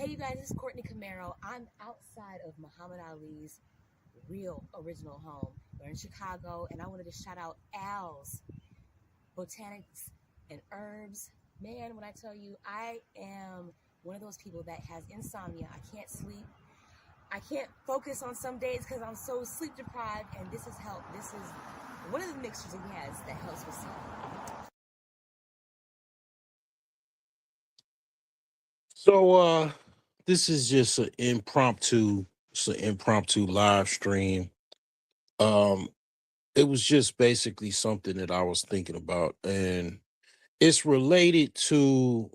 Hey, you guys, this is Courtney Camaro. I'm outside of Muhammad Ali's real original home. We're in Chicago, and I wanted to shout out Al's Botanics and Herbs. Man, when I tell you, I am one of those people that has insomnia. I can't sleep. I can't focus on some days because I'm so sleep deprived, and this has helped. This is one of the mixtures he has that helps with sleep. So this is just an impromptu live stream. Um it was just basically something that I was thinking about, and it's related to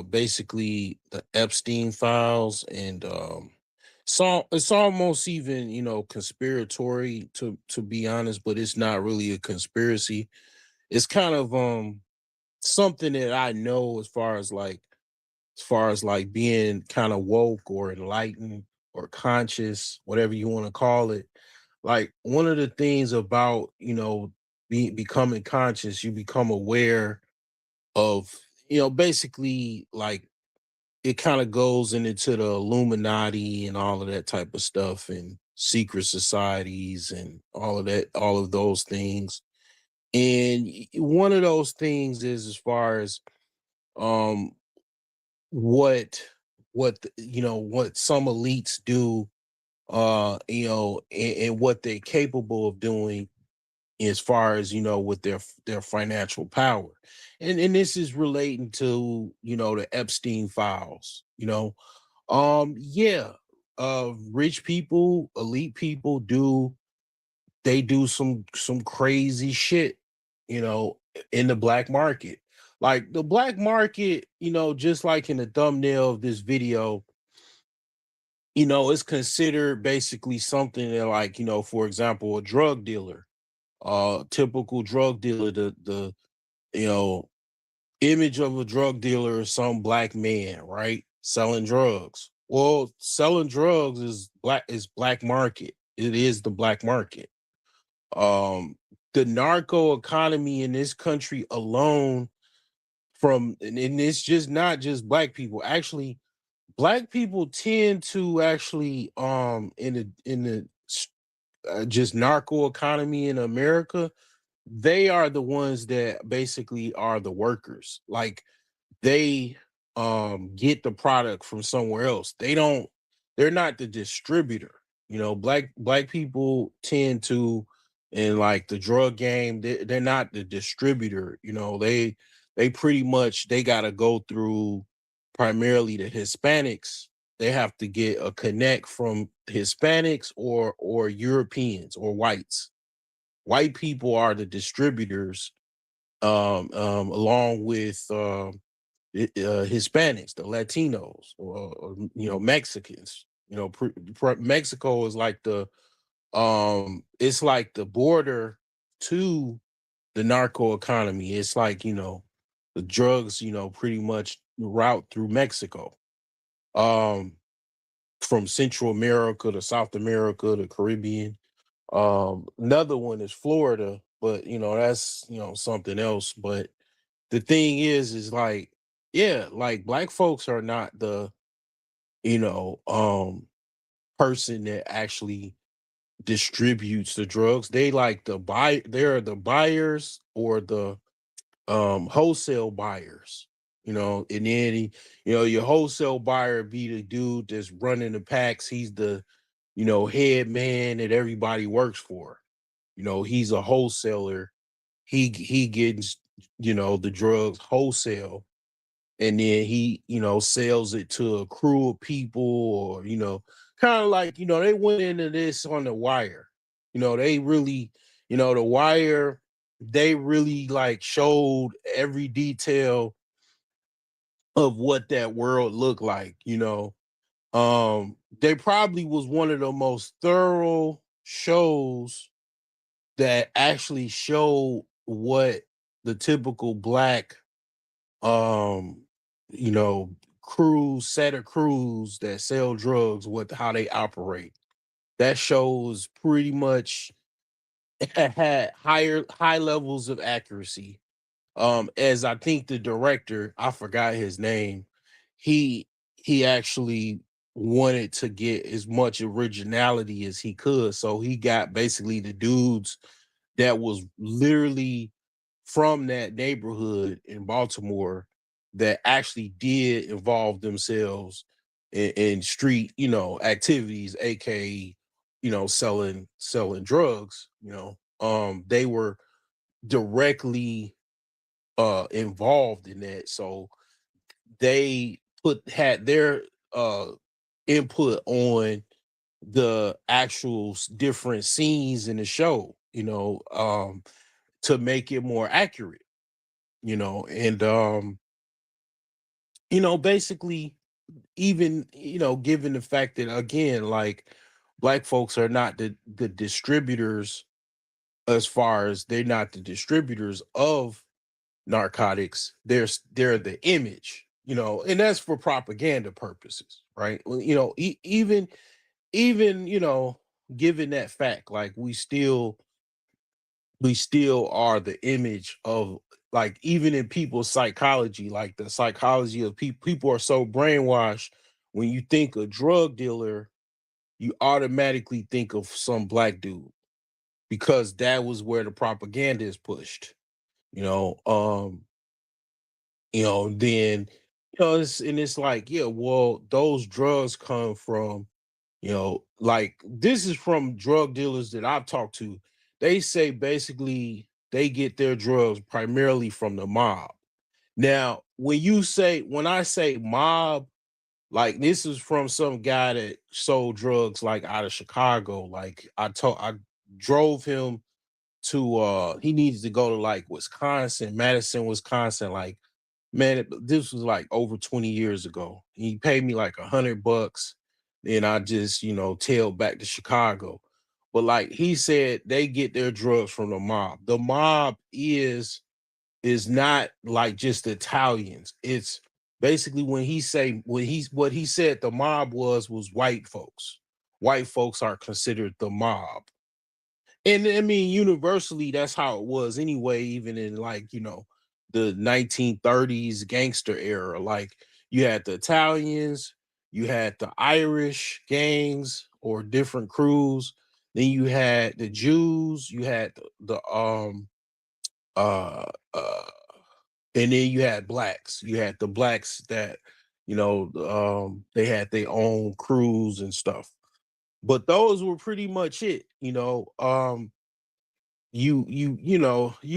basically the Epstein files, and so it's almost even, conspiratory, to be honest, but it's not really a conspiracy. It's kind of something that I know, as far as like being kind of woke or enlightened or conscious, whatever you want to call it. Like, one of the things about, becoming conscious, you become aware of, basically, like, it kind of goes into the Illuminati and all of that type of stuff, and secret societies and all of that, all of those things. And one of those things is, as far as um what what some elites do, and what they're capable of doing, as far as, with their financial power. And this is relating to, the Epstein files. Yeah, rich people, elite people, do some crazy shit, in the black market. Like, the black market, just like in the thumbnail of this video, it's considered basically something that, like, for example, a drug dealer, typical drug dealer, the you know image of a drug dealer is some black man, right? Selling drugs. Well, selling drugs is black market. It is the black market. Um, the narco economy in this country alone, and it's just not just black people. Actually, black people tend to actually, just narco economy in America, they are the ones that basically are the workers. Like, they get the product from somewhere else. They're not the distributor. Black people tend to, in like the drug game, they're not the distributor. They pretty much, they got to go through primarily the Hispanics. They have to get a connect from Hispanics or Europeans or whites. White people are the distributors, along with Hispanics, the Latinos, or Mexicans. Mexico is like it's like the border to the narco economy. It's like, the drugs, pretty much route through Mexico. Um, from Central America to South America to Caribbean. Another one is Florida, but that's, something else. But the thing is like, yeah, like, black folks are not the, you know, person that actually distributes the drugs. They like the buy they're the buyers, or the wholesale buyers. And then your wholesale buyer be the dude that's running the packs. He's the, head man that everybody works for. He's a wholesaler. He gets, the drugs wholesale, and then he, sells it to a crew of people, or, kind of like, they went into this on the wire. They really, the wire, they really like showed every detail of what that world looked like. They probably was one of the most thorough shows that actually show what the typical black, um you know set of crews that sell drugs, what how they operate. That shows pretty much had high levels of accuracy. As I think the director, I forgot his name, he he actually wanted to get as much originality as he could. So he got basically the dudes that was literally from that neighborhood in Baltimore that actually did involve themselves in street, activities, aka, selling drugs, they were directly involved in that. So they had their uh input on the actual different scenes in the show, to make it more accurate, and basically, even, given the fact that, again, like, black folks are not the distributors, as far as they're not the distributors of narcotics, they're the image, and that's for propaganda purposes, right? Well, even given that fact, like, we still are the image of, like, even in people's psychology, like the psychology of people are so brainwashed. When you think a drug dealer, you automatically think of some black dude, because that was where the propaganda is pushed, you know um then, it's like, yeah, well, those drugs come from, like, this is from drug dealers that I've talked to. They say basically they get their drugs primarily from the mob. Now, when I say mob, like, this is from some guy that sold drugs, like, out of Chicago. Like, I drove him to, he needed to go to, like, Wisconsin, Madison, Wisconsin. Like, man, this was like over 20 years ago. He paid me like $100. Then I just, tailed back to Chicago. But, like, he said they get their drugs from the mob. The mob is not like just Italians. It's basically, what he said the mob was white folks. White folks are considered the mob. And I mean, universally, that's how it was anyway, even in, like, the 1930s gangster era. Like, you had the Italians, you had the Irish gangs or different crews, then you had the Jews, you had uh uh and then you had blacks. You had the blacks that, they had their own crews and stuff. But those were pretty much it. You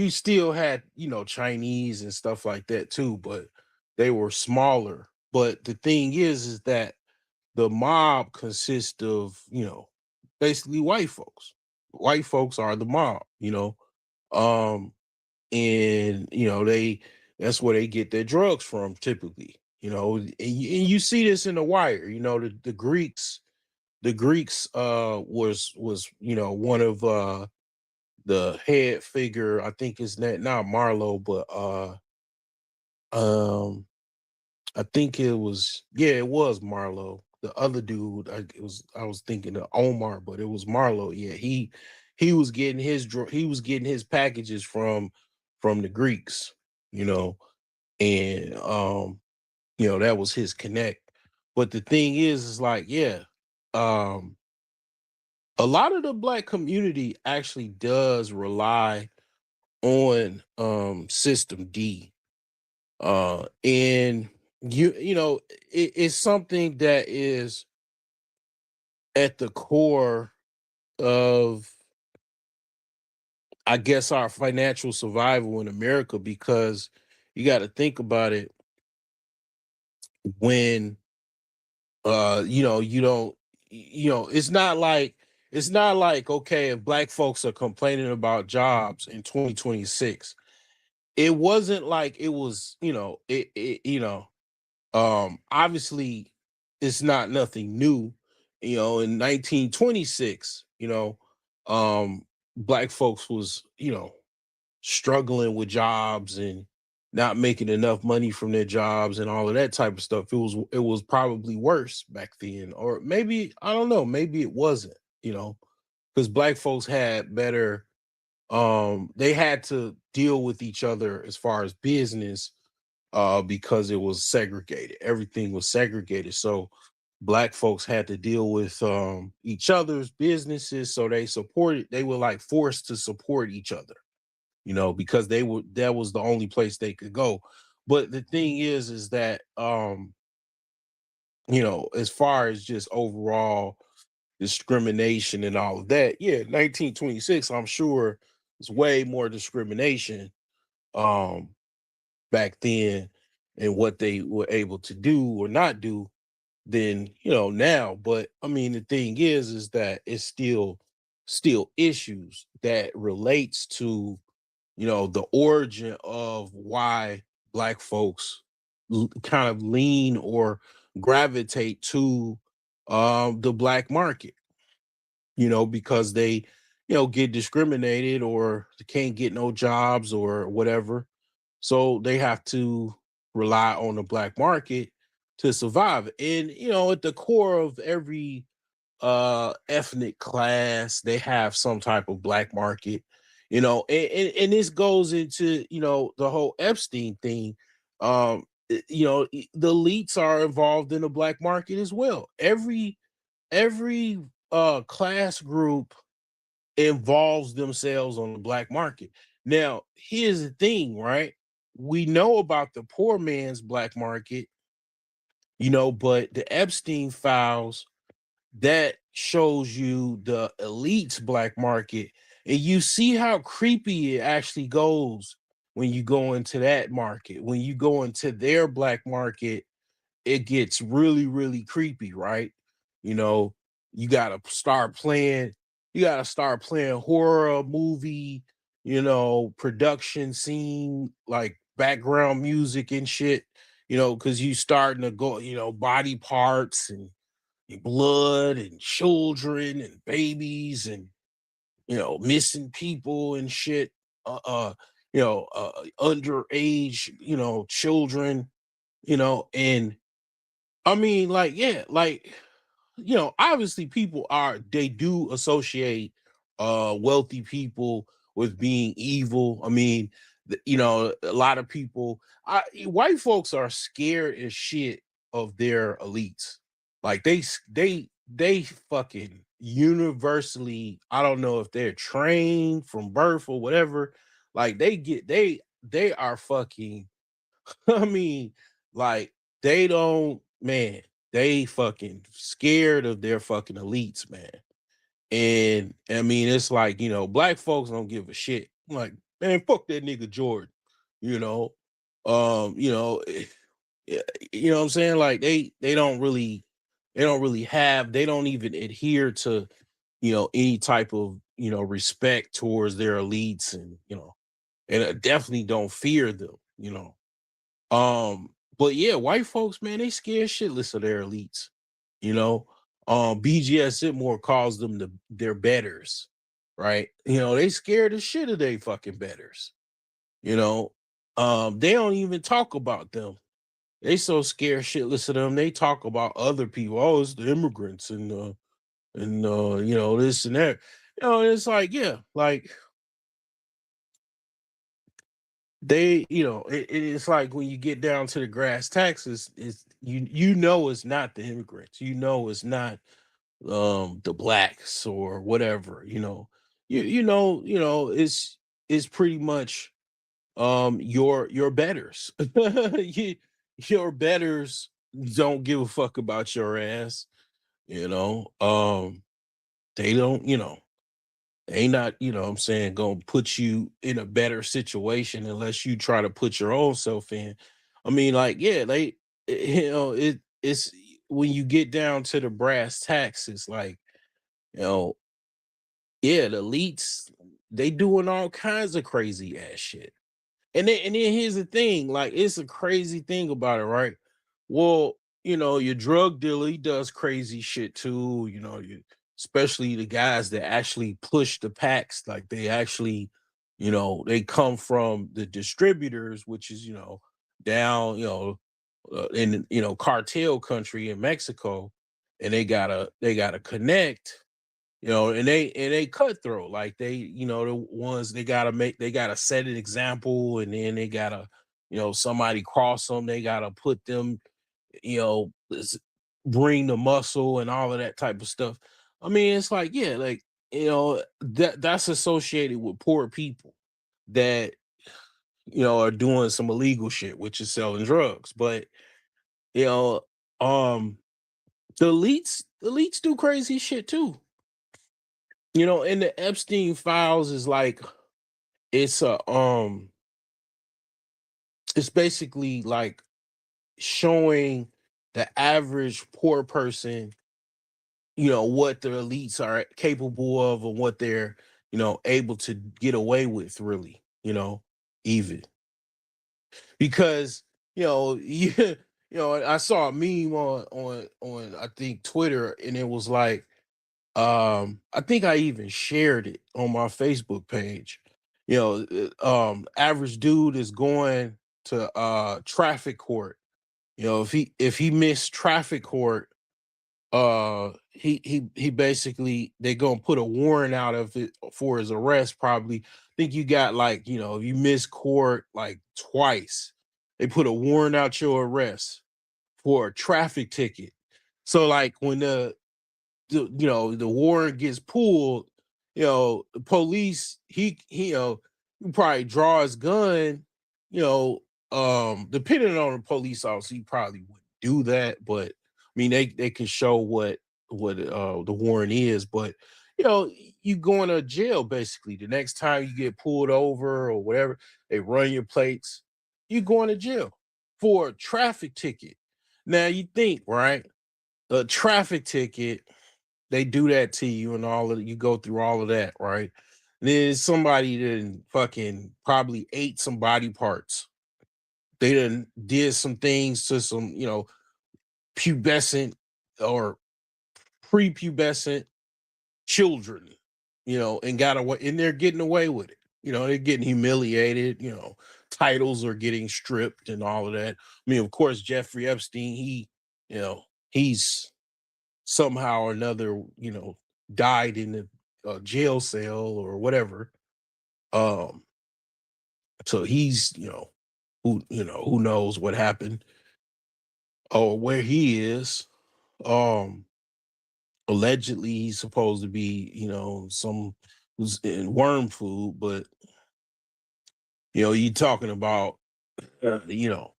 still had, Chinese and stuff like that too, but they were smaller. But the thing is that the mob consists of, basically white folks. White folks are the mob, um and, that's where they get their drugs from typically, and you see this in The Wire. The Greeks was, one of the head figure. I think it's not Marlowe, but um I think it was Marlowe. The other dude, I was thinking of Omar, but it was Marlowe. Yeah, he was getting he was getting his packages from the Greeks, you know, and that was his connect. But the thing is like, yeah, um a lot of the black community actually does rely on System D. And it's something that is at the core of, I guess, our financial survival in America, because you got to think about it. When you don't, it's not like, okay, if black folks are complaining about jobs in 2026, it wasn't like it was, obviously it's not nothing new. In 1926, black folks was, struggling with jobs and not making enough money from their jobs and all of that type of stuff. It was probably worse back then, or maybe, I don't know, maybe it wasn't, because black folks had better, they had to deal with each other as far as business because it was segregated. Everything was segregated. So black folks had to deal with each other's businesses. So they were like forced to support each other, because that was the only place they could go. But the thing is that as far as just overall discrimination and all of that, yeah, 1926, I'm sure it's way more discrimination um back then and what they were able to do or not do than now. But I mean, the thing is that it's still issues that relates to the origin of why black folks kind of lean or gravitate to the black market, because they get discriminated or can't get no jobs or whatever, so they have to rely on the black market to survive. And at the core of every ethnic class, they have some type of black market, and this goes into the whole Epstein thing. The elites are involved in the black market as well. Every class group involves themselves on the black market. Now, here's the thing, right? We know about the poor man's black market, but the Epstein files, that shows you the elite's black market. And you see how creepy it actually goes when you go into that market. When you go into their black market, it gets really, really creepy, right? You know, you gotta start playing horror movie, production scene, like background music and shit, because you starting to go, body parts and blood and children and babies and missing people and shit, underage, children, and I mean, like, yeah, like, obviously they do associate wealthy people with being evil. I mean, a lot of people, white folks are scared as shit of their elites. Like they fucking universally, I don't know if they're trained from birth or whatever, like they are fucking I mean, like they don't, man, they fucking scared of their fucking elites, man. And I mean, it's like, black folks don't give a shit. Like, man, fuck that nigga Jordan, you know. Yeah, what I'm saying? Like they don't even adhere to, any type of, respect towards their elites, and and definitely don't fear them, but yeah, white folks, man, they scared shitless of their elites. You know, BGS Sitmore calls them their betters, right? They scared the shit of they fucking betters. You know, they don't even talk about them. They so scared shitless of them. They talk about other people. Oh, it's the immigrants and this and that. It's like, yeah, like they, it's like when you get down to the grass taxes, it's it's not the immigrants, it's not the blacks or whatever, it's pretty much your betters. You, your betters don't give a fuck about your ass, they don't, they not, what I'm saying, gonna put you in a better situation unless you try to put your own self in. I mean, like, yeah, it's when you get down to the brass tacks, it's like, you know, yeah, the elites, they doing all kinds of crazy ass shit. And then here's the thing, like, it's a crazy thing about it, right? Well, your drug dealer, he does crazy shit too, especially the guys that actually push the packs, like they actually, they come from the distributors, which is, down, in cartel country in Mexico, and they gotta connect, and they cutthroat, like they, the ones they gotta set an example, and then they gotta somebody cross them, they gotta put them, bring the muscle and all of that type of stuff. I mean, it's like, yeah, like, that's associated with poor people that, are doing some illegal shit, which is selling drugs. But, you know, um, the elites do crazy shit too. And the Epstein files is like, it's a it's basically like showing the average poor person, what the elites are capable of and what they're, able to get away with, really, even because, I saw a meme on I think Twitter, and it was like, I think I even shared it on my Facebook page. Average dude is going to traffic court. If he missed traffic court, he basically, they're gonna put a warrant out of it for his arrest. Probably, I think you got, like, if you miss court like twice, they put a warrant out your arrest for a traffic ticket. So, like, when the warrant gets pulled, the police, he probably draw his gun, you know, depending on the police officer, he probably wouldn't do that, but I mean, they can show what the warrant is, but you know, you going to jail basically. The next time you get pulled over or whatever, they run your plates, you going to jail for a traffic ticket. Now you think, right? A traffic ticket, they do that to you and all of you go through all of that, right? Then somebody then fucking probably ate some body parts. They done did some things to some, pubescent or prepubescent children, and got away, and they're getting away with it. They're getting humiliated, titles are getting stripped and all of that. I mean, of course, Jeffrey Epstein, he's somehow or another, died in a jail cell or whatever. Um, so he's, who knows what happened or where he is. Um, Allegedly he's supposed to be, some who's in worm food, but you talking about, you know,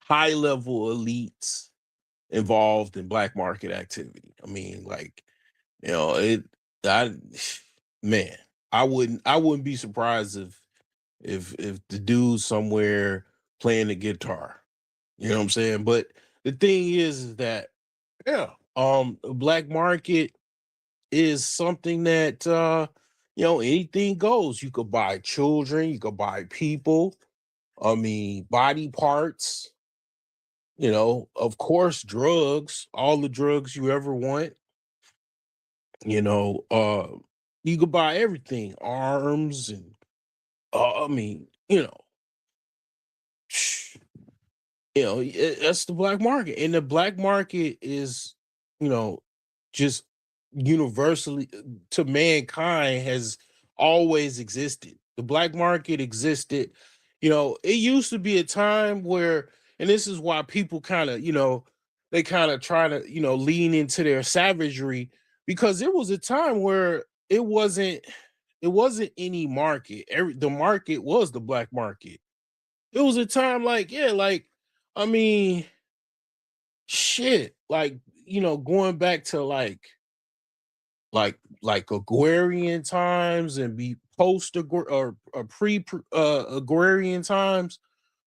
high level elites involved in black market activity. I mean, like, it I man, I wouldn't be surprised if the dude somewhere playing the guitar. You know what I'm saying? But the thing is that, yeah, the black market is something that, anything goes. You could buy children, you could buy people, I mean, body parts, of course, drugs, all the drugs you ever want, you know, uh, you could buy everything, arms and I mean, that's the black market. And the black market is, you know, just universally, to mankind, has always existed. The black market existed. It used to be a time where, and this is why people kind of, they kind of try to, lean into their savagery, because there was a time where it wasn't any market. The market was the black market. It was a time like, yeah, like, I mean, shit, like, going back to like agrarian times and be post or pre agrarian times.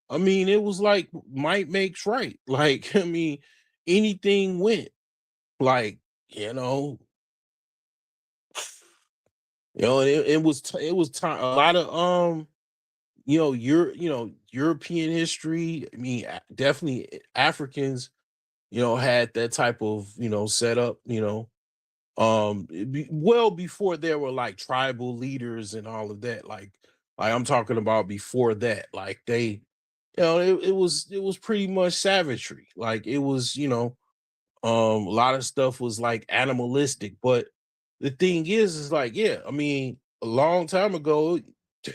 I mean, it was like might makes right. Like, I mean, anything went. Like, you know, it was time, a lot of European history. I mean, definitely Africans, had that type of, setup, well before there were like tribal leaders and all of that. Like I'm talking about before that. Like they, it was pretty much savagery. Like it was, a lot of stuff was like animalistic. But the thing is like, yeah, I mean, a long time ago,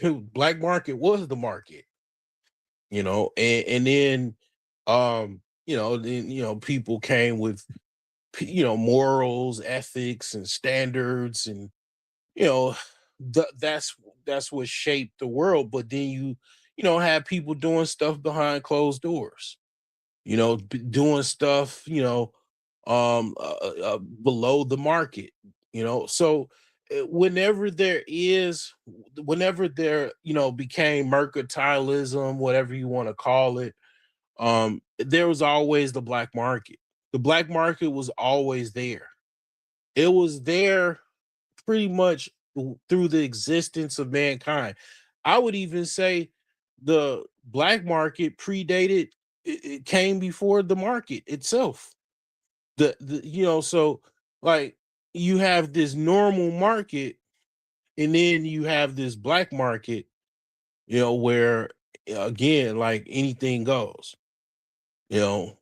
black market was the market. and then people came with morals, ethics, and standards, and you know that's what shaped the world. But then you have people doing stuff behind closed doors, doing stuff, below the market, so whenever there became mercantilism, whatever you want to call it, there was always the black market. The black market was always there. It was there pretty much through the existence of mankind. I would even say the black market predated, it came before the market itself. So like you have this normal market, and then you have this black market, where again, like anything goes, you know,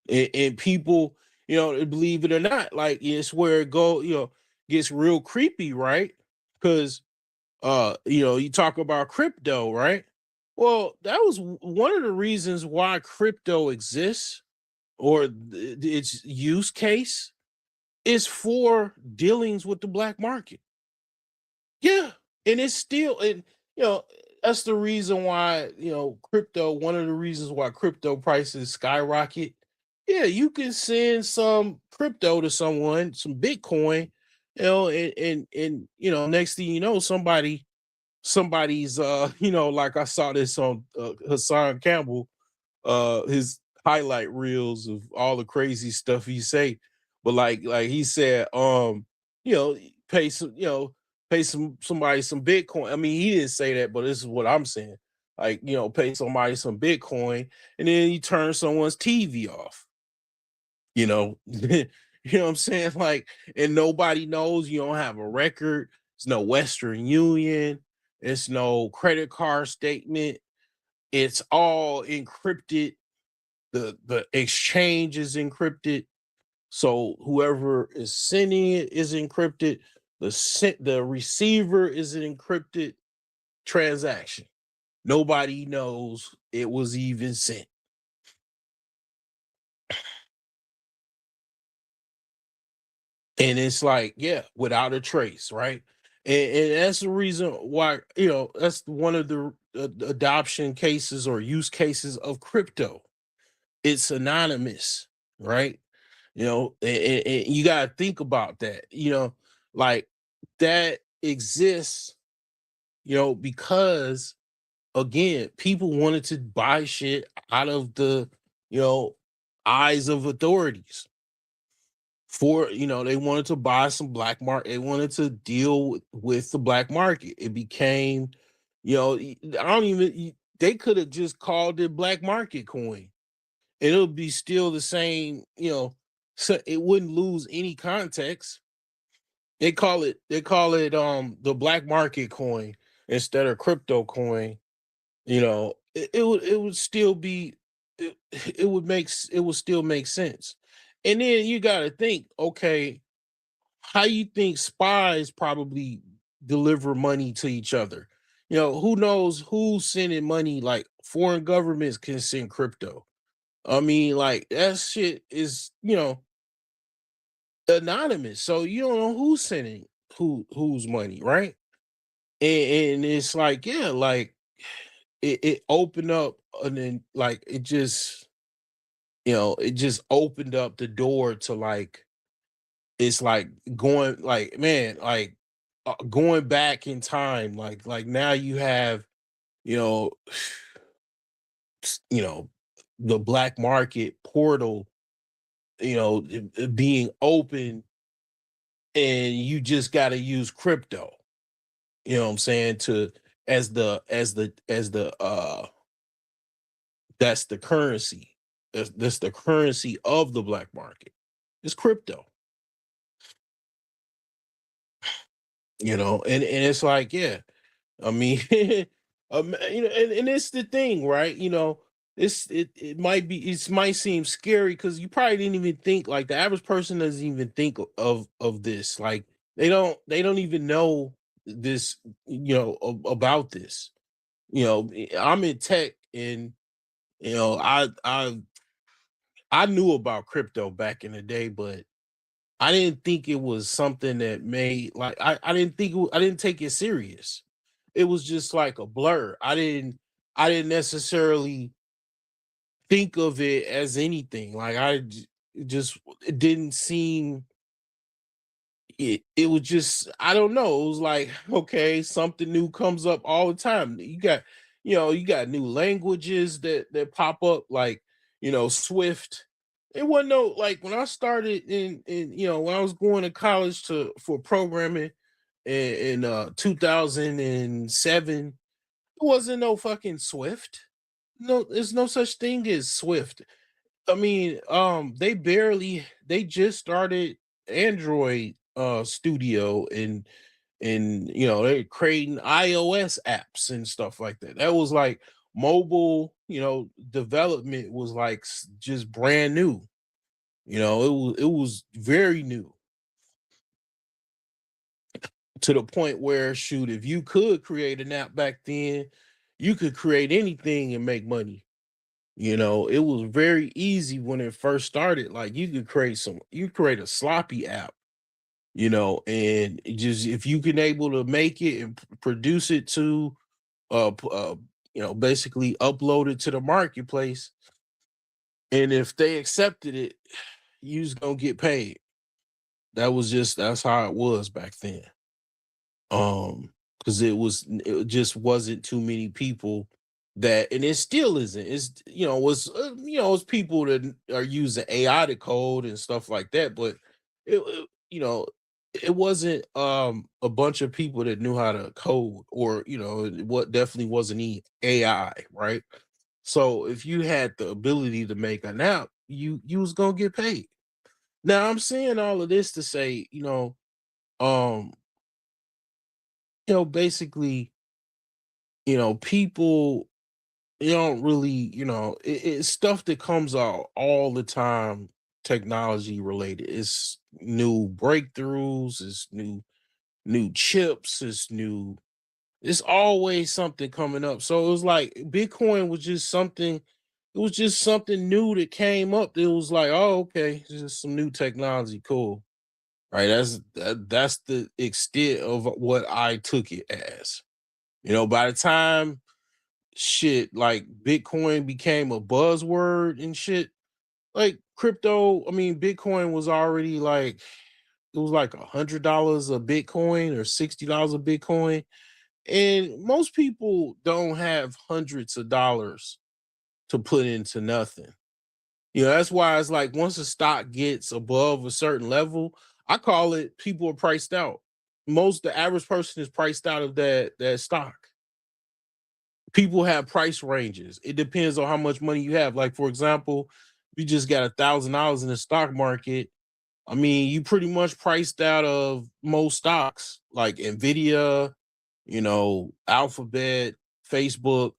and people, believe it or not, like it's where it gets real creepy, right? Because you talk about crypto, right? Well, that was one of the reasons why crypto exists, or its use case is for dealings with the black market. Yeah, and it's still, and you know that's the reason why crypto. One of the reasons why crypto prices skyrocket. Yeah, you can send some crypto to someone, some Bitcoin, and next thing you know, somebody's like I saw this on Hassan Campbell, his highlight reels of all the crazy stuff he say. But like he said, you know, pay some, pay somebody some Bitcoin. I mean, he didn't say that, but this is what I'm saying. Like, pay somebody some Bitcoin, and then you turn someone's TV off. You know what I'm saying? Like, and nobody knows, you don't have a record, it's no Western Union, it's no credit card statement, it's all encrypted. The exchange is encrypted. So whoever is sending it is encrypted. The receiver is an encrypted transaction. Nobody knows it was even sent. And it's like, yeah, without a trace, right? And that's the reason why, that's one of the adoption cases or use cases of crypto. It's anonymous, right? And you got to think about that, like that exists, because again, people wanted to buy shit out of the, you know, eyes of authorities. For they wanted to buy some black market, they wanted to deal with the black market. It became, I don't even, they could have just called it black market coin, and it'll be still the same, so it wouldn't lose any context. They call it the black market coin instead of crypto coin. It would still be, it would still make sense. And then you got to think, okay, how you think spies probably deliver money to each other? Who knows who's sending money? Like foreign governments can send crypto. I mean, like that shit is, anonymous. So you don't know who's sending whose money, right? And it's like, yeah, like it opened up, and then like it just opened up the door to, like, it's like going, like, man, like going back in time, like now you have, you know you know the black market portal, being open, and you just got to use crypto, what I'm saying, to as the that's the currency. That's the currency of the black market. It's crypto, and it's like, yeah, I mean, and it's the thing, right? It might be, it might seem scary because you probably didn't even think, like, the average person doesn't even think of this. Like they don't even know this, about this. I'm in tech, and You know, I knew about crypto back in the day, but I didn't think it was something that made like I didn't think I didn't take it serious. It was just like a blur. I didn't necessarily think of it as anything. Like just it didn't seem it was just I don't know. It was like okay, something new comes up all the time. You got new languages that pop up like Swift. It wasn't no like when I started in when I was going to college to for programming in 2007, it wasn't no fucking Swift. No, there's no such thing as Swift. I mean, they just started Android Studio and they're creating iOS apps and stuff like that. That was like mobile, development was like just brand new. It was very new to the point where shoot, if you could create an app back then, you could create anything and make money. It was very easy when it first started. Like you create a sloppy app, and just if you can able to make it and produce it to basically upload it to the marketplace. And if they accepted it, you was gonna get paid. That's how it was back then. Because it just wasn't too many people that, and it still isn't. It's people that are using AI to code and stuff like that, but it wasn't a bunch of people that knew how to code or what definitely wasn't AI, right? So if you had the ability to make an app, you was gonna get paid. Now I'm saying all of this to say, um, basically, people you don't really, it's stuff that comes out all the time, technology related. It's new breakthroughs, it's new chips, it's always something coming up. So it was like Bitcoin was just something, it was just something new that came up. It was like, oh, okay, this is some new technology, cool. Right. That's the extent of what I took it as. By the time shit like Bitcoin became a buzzword and shit, like crypto, I mean, Bitcoin was already like it was like $100 a Bitcoin or $60 a Bitcoin. And most people don't have hundreds of dollars to put into nothing. That's why it's like once a stock gets above a certain level, I call it people are priced out. The average person is priced out of that stock. People have price ranges. It depends on how much money you have. Like, for example, if you just got $1,000 in the stock market, I mean, you pretty much priced out of most stocks like Nvidia, Alphabet, Facebook.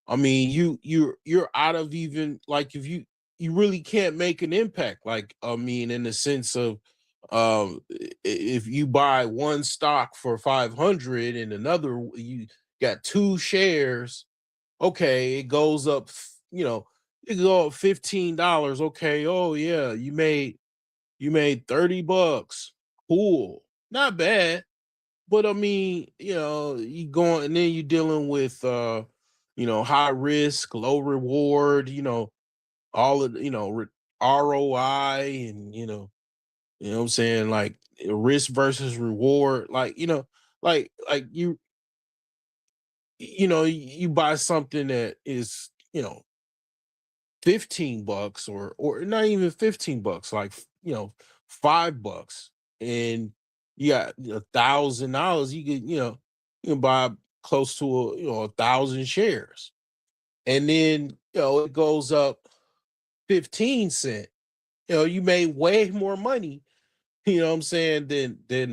I mean, you're out of even like if you really can't make an impact. Like, I mean, in the sense of if you buy one stock for 500 and another you got two shares, okay, it goes up, it go up $15. Okay, oh yeah, you made $30. Cool. Not bad. But I mean, you going and then you're dealing with high risk, low reward, all of ROI and what I'm saying, like risk versus reward. Like, like you buy something that is, 15 bucks or not even 15 bucks, like $5 and you got $1,000, you can buy close to 1,000 shares. And then it goes up 15 cent. You made way more money, you know what I'm saying, than this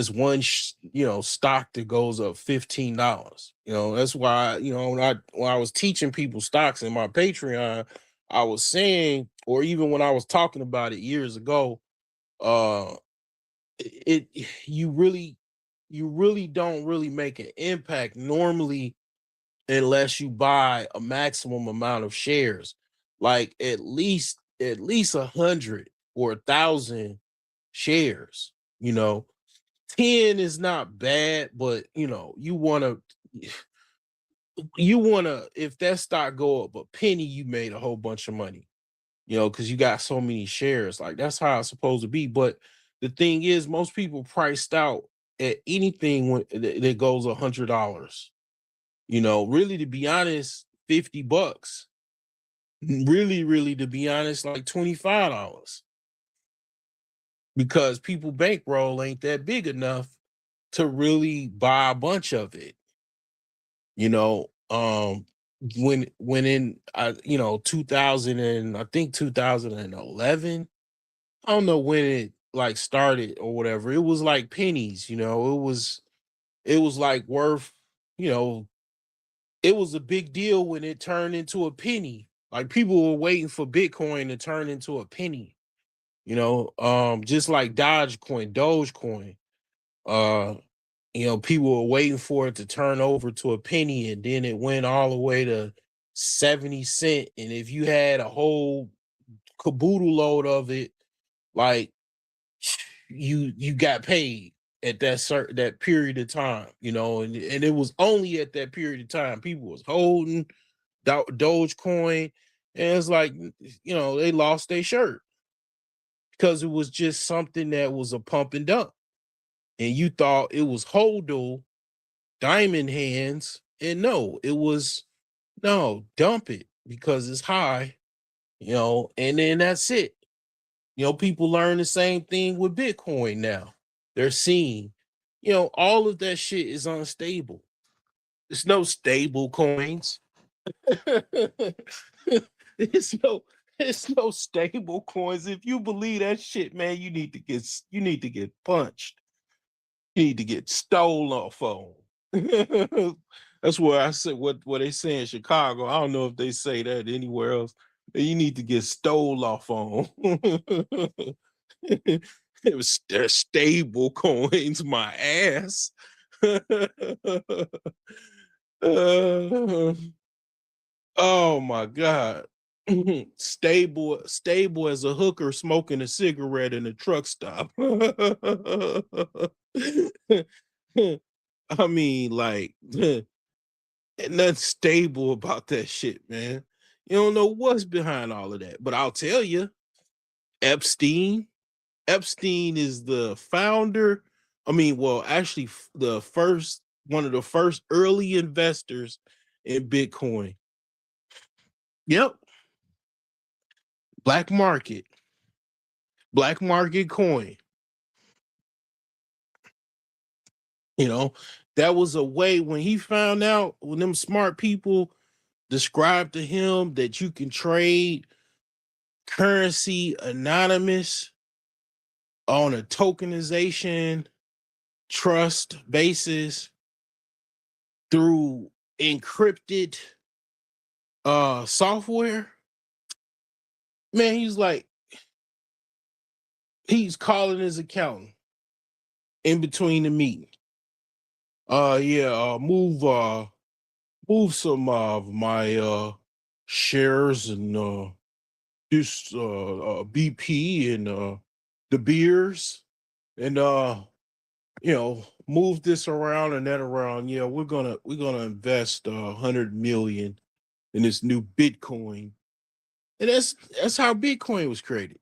one stock that goes up $15. That's why, when I was teaching people stocks in my Patreon, I was saying, or even when I was talking about it years ago, uh you really don't really make an impact normally unless you buy a maximum amount of shares, like at least 100 or 1,000 shares. You know, 10 is not bad, but you wanna if that stock go up a penny, you made a whole bunch of money, because you got so many shares. Like that's how it's supposed to be. But the thing is, most people priced out at anything that goes $100. Really, to be honest, $50. Really, really, to be honest, like $25, because people bankroll ain't that big enough to really buy a bunch of it. you know when in 2000, and I think 2011, I don't know when it like started or whatever, it was like pennies. It was like worth, you know it was a big deal when it turned into a penny. Like people were waiting for Bitcoin to turn into a penny, just like Dogecoin. uh people were waiting for it to turn over to a penny, and then it went all the way to 70 cent. And if you had a whole caboodle load of it, like you got paid at that period of time, and it was only at that period of time people was holding Dogecoin, and it's like, they lost their shirt because it was just something that was a pump and dump, and you thought it was hodl, diamond hands, and no, it was, no, dump it because it's high, and then that's it. People learn the same thing with Bitcoin now. They're seeing, all of that shit is unstable. There's no stable coins. it's no it's no stable coins. If you believe that shit, man, you need to get punched. You need to get stole off on. That's where I said what they say in Chicago. I don't know if they say that anywhere else. You need to get stole off on. It was their stable coins, my ass. Uh, oh my god. Stable as a hooker smoking a cigarette in a truck stop. I mean, like, nothing stable about that shit, man. You don't know what's behind all of that. But I'll tell you, Epstein. Epstein is the founder. I mean, well, actually, one of the first early investors in Bitcoin. Yep, black market, black market coin. You know, that was a way when he found out, when them smart people described to him that you can trade currency anonymous on a tokenization trust basis through encrypted software. Man, he's calling his accountant in between the meeting. Yeah, move some of my shares and this BP and the beers, and move this around and that around. Yeah, we're gonna invest 100 million in this new Bitcoin, and that's how Bitcoin was created.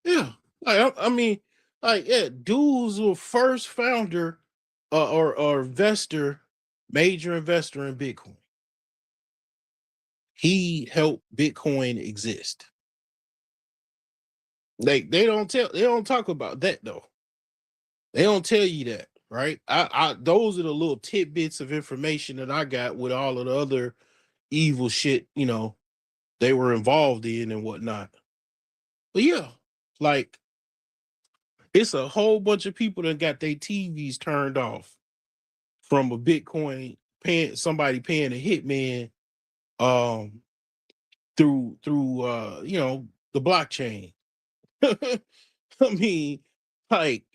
Yeah, like I mean, like, yeah, dude's the first founder or investor, major investor in Bitcoin. He helped Bitcoin exist. Like they don't talk about that though. They don't tell you that, right? I those are the little tidbits of information that I got with all of the other evil shit, they were involved in and whatnot. But yeah, like, it's a whole bunch of people that got their TVs turned off from a Bitcoin, somebody paying a hitman um through the blockchain. I mean, like,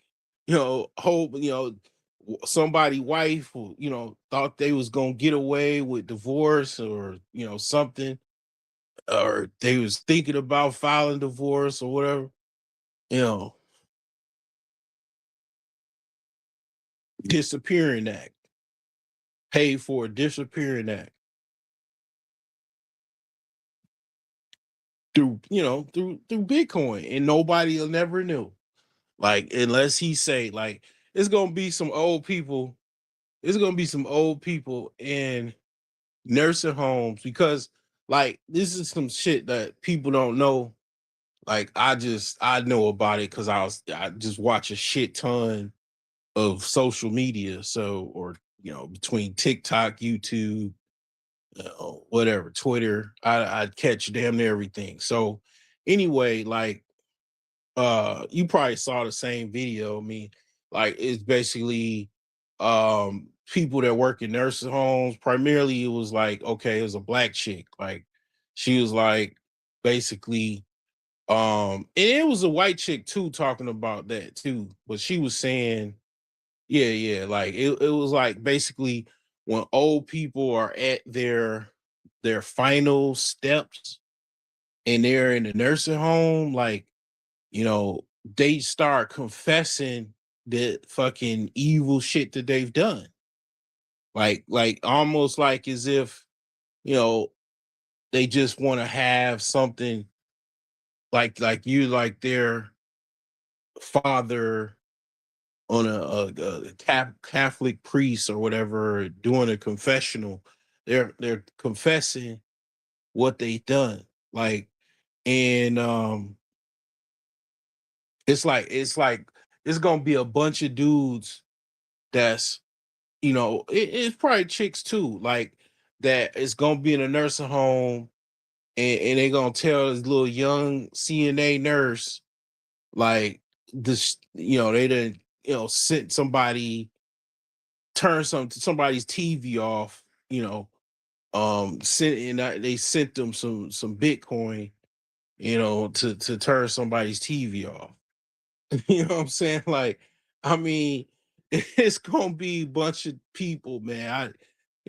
whole, somebody wife who, thought they was gonna get away with divorce or something, or they was thinking about filing divorce or whatever, you know, disappearing act, paid for a disappearing act through Bitcoin, and nobody will never knew. Like, unless he say, like, it's gonna be some old people, it's gonna be some old people in nursing homes, because like this is some shit that people don't know. Like, I know about it because I just watch a shit ton of social media. So, or between TikTok, YouTube, whatever, Twitter, I'd catch damn near everything. So anyway, like, you probably saw the same video. I mean, like, it's basically people that work in nursing homes. Primarily it was like, okay, it was a black chick. Like, she was like, basically, and it was a white chick too talking about that too, but she was saying, yeah, like, it was like, basically, when old people are at their final steps and they're in the nursing home, like, they start confessing the fucking evil shit that they've done. Like almost like as if, you know, they just want to have something like you, like their father on a Catholic priest or whatever doing a confessional. They're confessing what they done. Like, and it's like it's gonna be a bunch of dudes that's, it's probably chicks too, like, that is gonna be in a nursing home, and they gonna tell this little young CNA nurse, like, this, they didn't, sent somebody, turn somebody's TV off, sent, and they sent them some Bitcoin, to turn somebody's TV off. You know what I'm saying? Like, I mean, it's gonna be a bunch of people, man.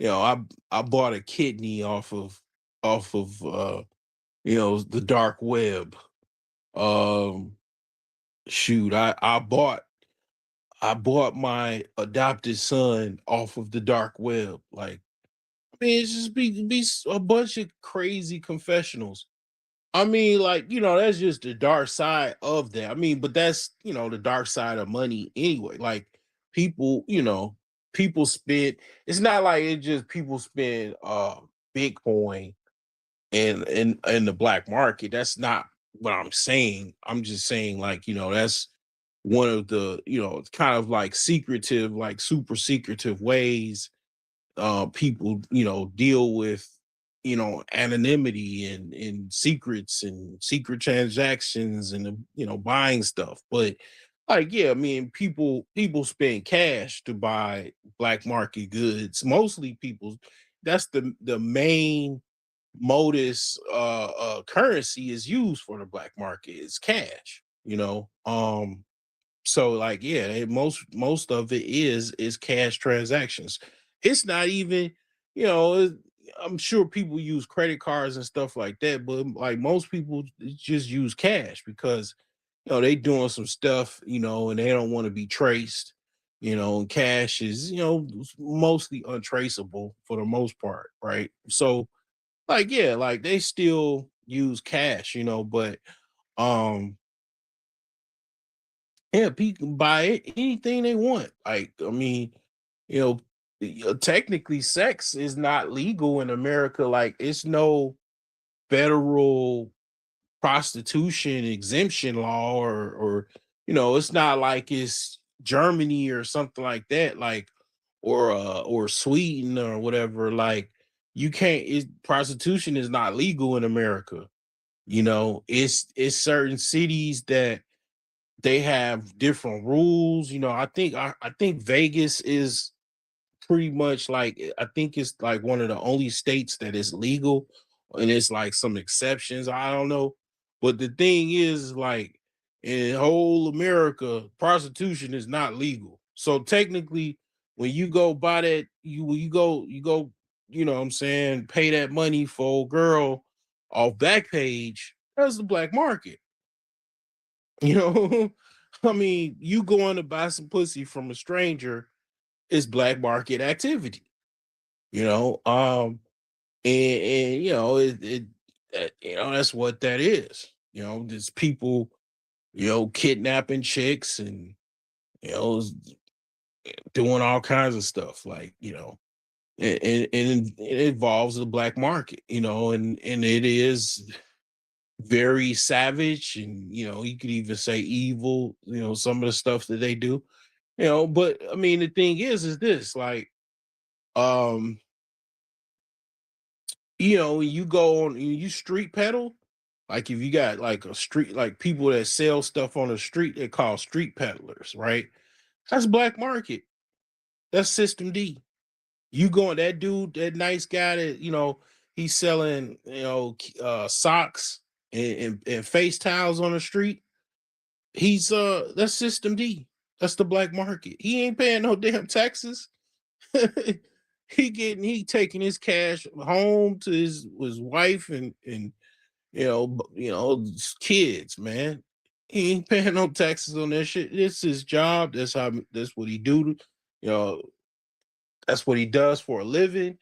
I bought a kidney off of the dark web. Um Shoot, I bought my adopted son off of the dark web. Like, I mean, it's just be a bunch of crazy confessionals. I mean, like, that's just the dark side of that. I mean, but that's, the dark side of money anyway. Like, people, people spend, it's not like it just people spend Bitcoin in the black market. That's not what I'm saying. I'm just saying, like, that's one of the, it's kind of like secretive, like super secretive ways people deal with anonymity and secrets and secret transactions and buying stuff. But, like, yeah, I mean, people spend cash to buy black market goods. Mostly people, that's the main modus currency is used for the black market is cash. So, like, yeah, most of it is cash transactions. It's not even, I'm sure people use credit cards and stuff like that, but like most people just use cash because they doing some stuff, and they don't want to be traced. And cash is, mostly untraceable for the most part, right? So, like, yeah, like they still use cash, but um yeah, people can buy anything they want. Like, I mean, you know, technically, sex is not legal in America. Like, it's no federal prostitution exemption law, or it's not like it's Germany or something like that. Like, or Sweden or whatever. Like, you can't. Prostitution is not legal in America. It's certain cities that they have different rules. I think Vegas is pretty much like, I think it's like one of the only states that is legal, and it's like some exceptions. I don't know, but the thing is, like, in whole America, prostitution is not legal. So technically, when you go buy that, you go, you know what I'm saying, pay that money for a girl off Backpage, that's the black market. You know, I mean, you going to buy some pussy from a stranger is black market activity. You know, and you know you know that's what that is. You know, there's people, you know, kidnapping chicks and you know doing all kinds of stuff like you know, and it involves the black market. You know, and it is very savage and you know you could even say evil. You know, some of the stuff that they do. You know, but I mean the thing is this like um you know, when you go on, you street peddle, like if you got like a street, like people that sell stuff on the street, they call street peddlers, right? That's black market. That's System D. You going that dude, that nice guy that you know, he's selling, you know, socks and face towels on the street. He's that's System D. That's the black market. He ain't paying no damn taxes. He taking his cash home to his wife and you know, kids, man. He ain't paying no taxes on that shit. It's his job. That's what he do. You know, that's what he does for a living.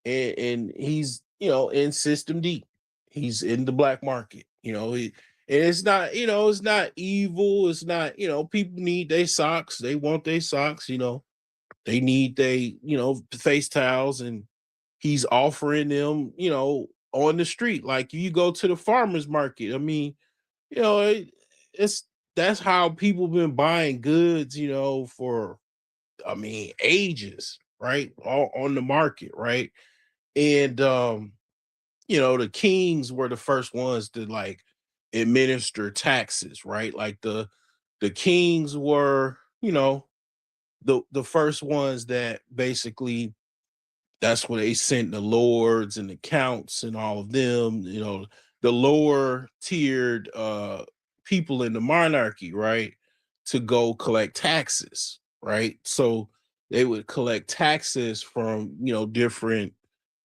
And he's, you know, in System D. He's in the black market. You know, and it's not, you know, it's not evil. It's not, you know, people need their socks. They want their socks, you know. They need they, you know, face towels and he's offering them, you know, on the street. Like you go to the farmers market. I mean, you know, it's that's how people been buying goods, you know, for I mean ages, right? All on the market, right? And you know, the kings were the first ones to like administer taxes, right? Like the kings were, you know, the first ones that basically that's where they sent the lords and the counts and all of them, you know, the lower tiered people in the monarchy, right, to go collect taxes, right? So they would collect taxes from, you know, different,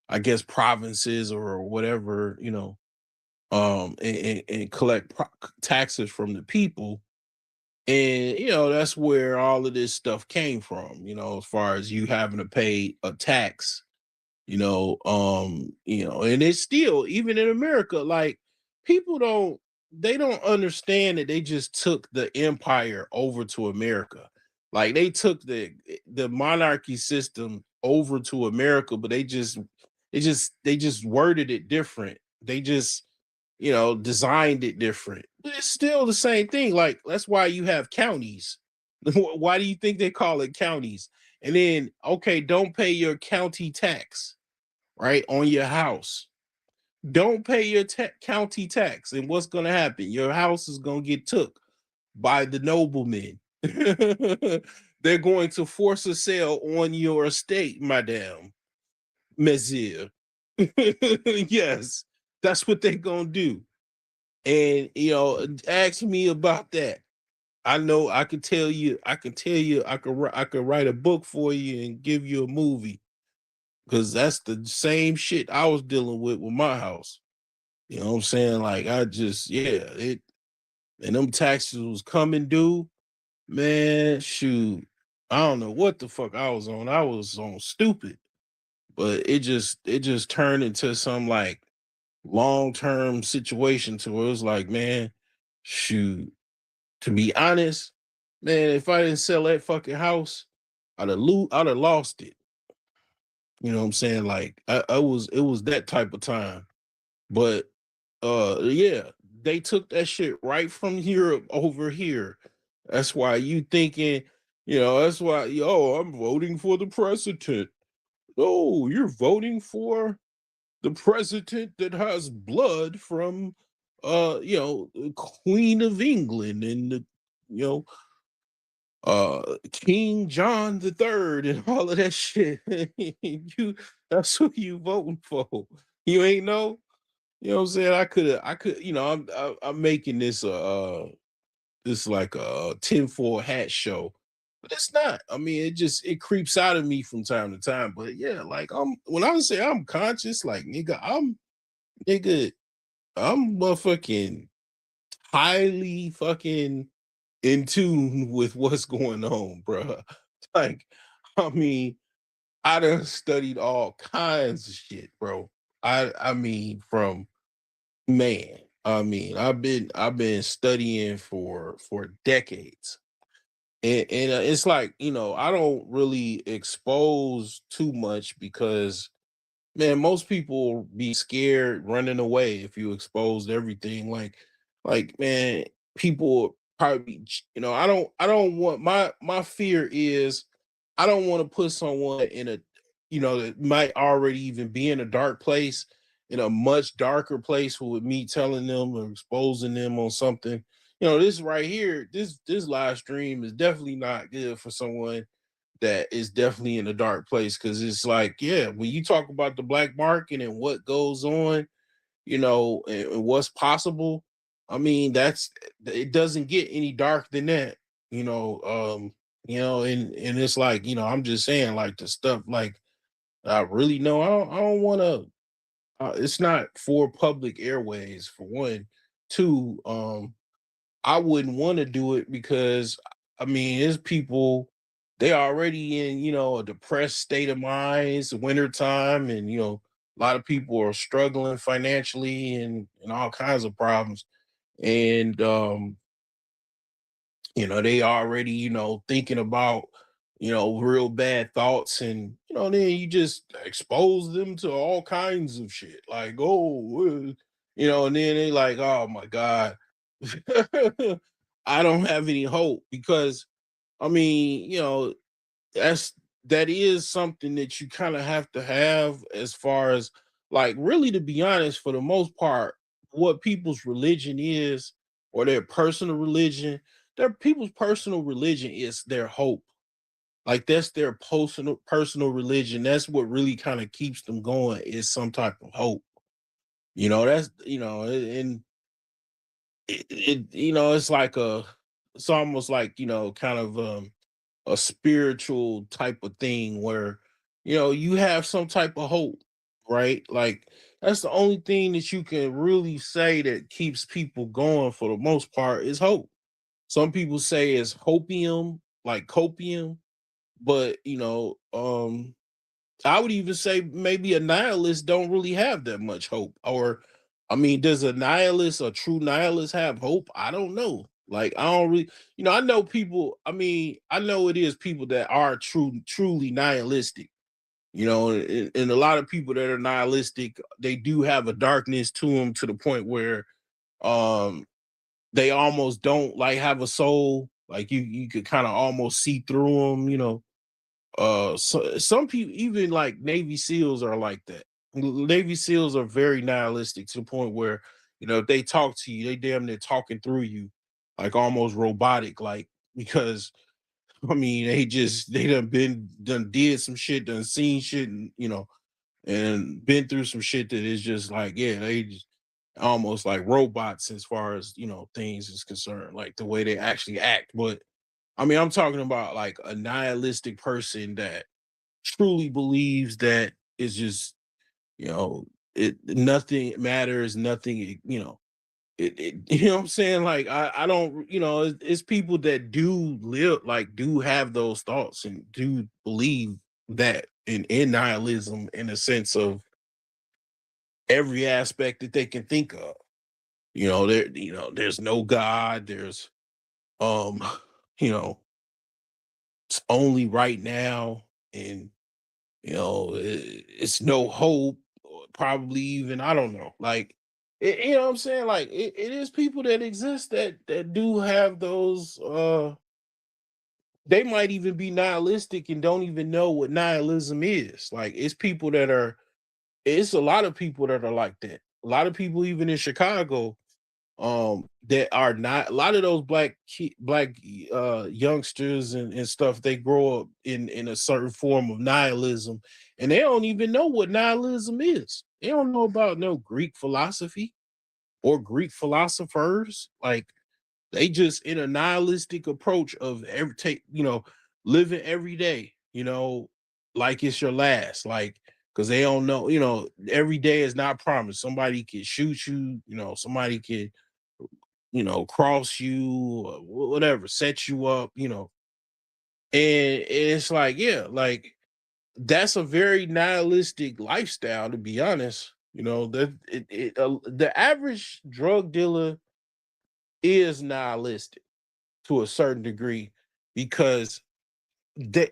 I guess, provinces or whatever, you know, and collect taxes from the people. And you know, that's where all of this stuff came from, you know, as far as you having to pay a tax, you know, and it's still even in America, like people don't they don't understand that they just took the empire over to America. Like they took the monarchy system over to America, but they just worded it different. They just, you know, designed it different. But it's still the same thing. Like that's why you have counties. Why do you think they call it counties? And then, okay, don't pay your county tax, right, on your house. Don't pay your county tax. And what's going to happen? Your house is going to get took by the noblemen. They're going to force a sale on your estate, madame, monsieur. Yes, that's what they're going to do. And, you know, ask me about that. I know I can tell you, I could write a book for you and give you a movie because that's the same shit I was dealing with my house. You know what I'm saying? Like I just, yeah, it and them taxes was coming due, man. Shoot, I don't know what the fuck I was on. I was on stupid, but it just turned into some like long term situation to where it was like, man, shoot. To be honest, man, if I didn't sell that fucking house, I'd have lost it. You know what I'm saying? Like I was it was that type of time. But yeah, they took that shit right from Europe over here. That's why you thinking, you know, that's why yo, I'm voting for the president. Oh, you're voting for the president that has blood from you know, the Queen of England and the you know King John the Third and all of that shit. You that's who you voting for. You ain't know? You know what I'm saying? You know, I'm making this this like a tinfoil hat show but it's not. I mean, it creeps out of me from time to time. But yeah, like when I say I'm conscious, like nigga, I'm motherfucking highly fucking in tune with what's going on, bro. Like, I mean, I done studied all kinds of shit, bro. I mean, from man, I mean, I've been studying for decades. And it's like, I don't really expose too much because man, most people be scared running away if you exposed everything. Like man, people probably, I don't want my fear is I don't want to put someone in a, that might already even be in a dark place, in a much darker place with me telling them or exposing them on something. This right here, this live stream is definitely not good for someone that is definitely in a dark place because it's like, yeah, when you talk about the black market and what goes on, and what's possible, I mean, it doesn't get any dark than that, and it's like, I'm just saying, like the stuff like I really know I don't want to. It's not for public airways for one. Two, I wouldn't want to do it because I mean, there's people they already in, a depressed state of mind. It's winter time and a lot of people are struggling financially and all kinds of problems. And they already, thinking about, real bad thoughts and then you just expose them to all kinds of shit. Like, oh, and then they like, oh my God. I don't have any hope because I mean, that's that is something that you kind of have as far as like really to be honest, for the most part, what people's religion is or their personal religion, their people's personal religion is their hope. Like that's their personal religion. That's what really kind of keeps them going is some type of hope. That's and it's like it's almost like kind of a spiritual type of thing where you have some type of hope, right? Like that's the only thing that you can really say that keeps people going for the most part is hope. Some people say it's hopium, like copium, but I would even say maybe a nihilist don't really have that much hope. Or, I mean, does a nihilist, a true nihilist, have hope? I don't know. Like, I don't really, I know people. I mean, I know it is people that are truly nihilistic. And a lot of people that are nihilistic, they do have a darkness to them to the point where, um, they almost don't like have a soul. Like you could kind of almost see through them. So some people even like Navy SEALs are like that. Navy SEALs are very nihilistic to the point where if they talk to you, they damn near talking through you, like almost robotic, like because I mean they done did some shit, done seen shit, and been through some shit that is just like yeah, they just almost like robots as far as things is concerned, like the way they actually act. But I mean, I'm talking about like a nihilistic person that truly believes that it's just you know it nothing matters, nothing it you know what I'm saying. Like I don't it's people that do live like do have those thoughts and do believe that in nihilism in a sense of every aspect that they can think of. There there's no God, there's um you know it's only right now, and it's no hope, or probably even I don't know. Like, you know what I'm saying? Like, it is people that exist that do have those. They might even be nihilistic and don't even know what nihilism is. Like, it's people that are. It's a lot of people that are like that. A lot of people, even in Chicago, that are not a lot of those black youngsters and stuff, they grow up in a certain form of nihilism and they don't even know what nihilism is. They don't know about no Greek philosophy or Greek philosophers. Like they just in a nihilistic approach of every take living every day, like it's your last, like because they don't know, every day is not promised. Somebody can shoot you, somebody can, cross you, or whatever, set you up, and it's like, yeah, like that's a very nihilistic lifestyle, to be honest. The average drug dealer is nihilistic to a certain degree because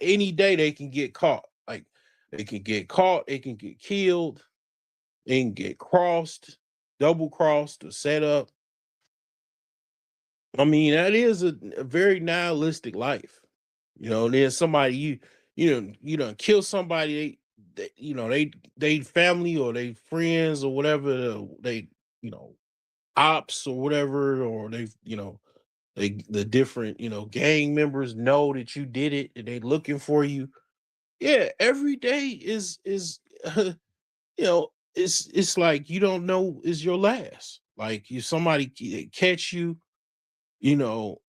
any day they can get caught. Like they can get caught, they can get killed, they can get crossed, double crossed, or set up. I mean, that is a very nihilistic life. And then somebody you don't kill somebody, they family or they friends or whatever, they you know ops or whatever, or the different gang members know that you did it and they looking for you. Yeah, every day is it's like you don't know is your last. Like you somebody catch you, you know,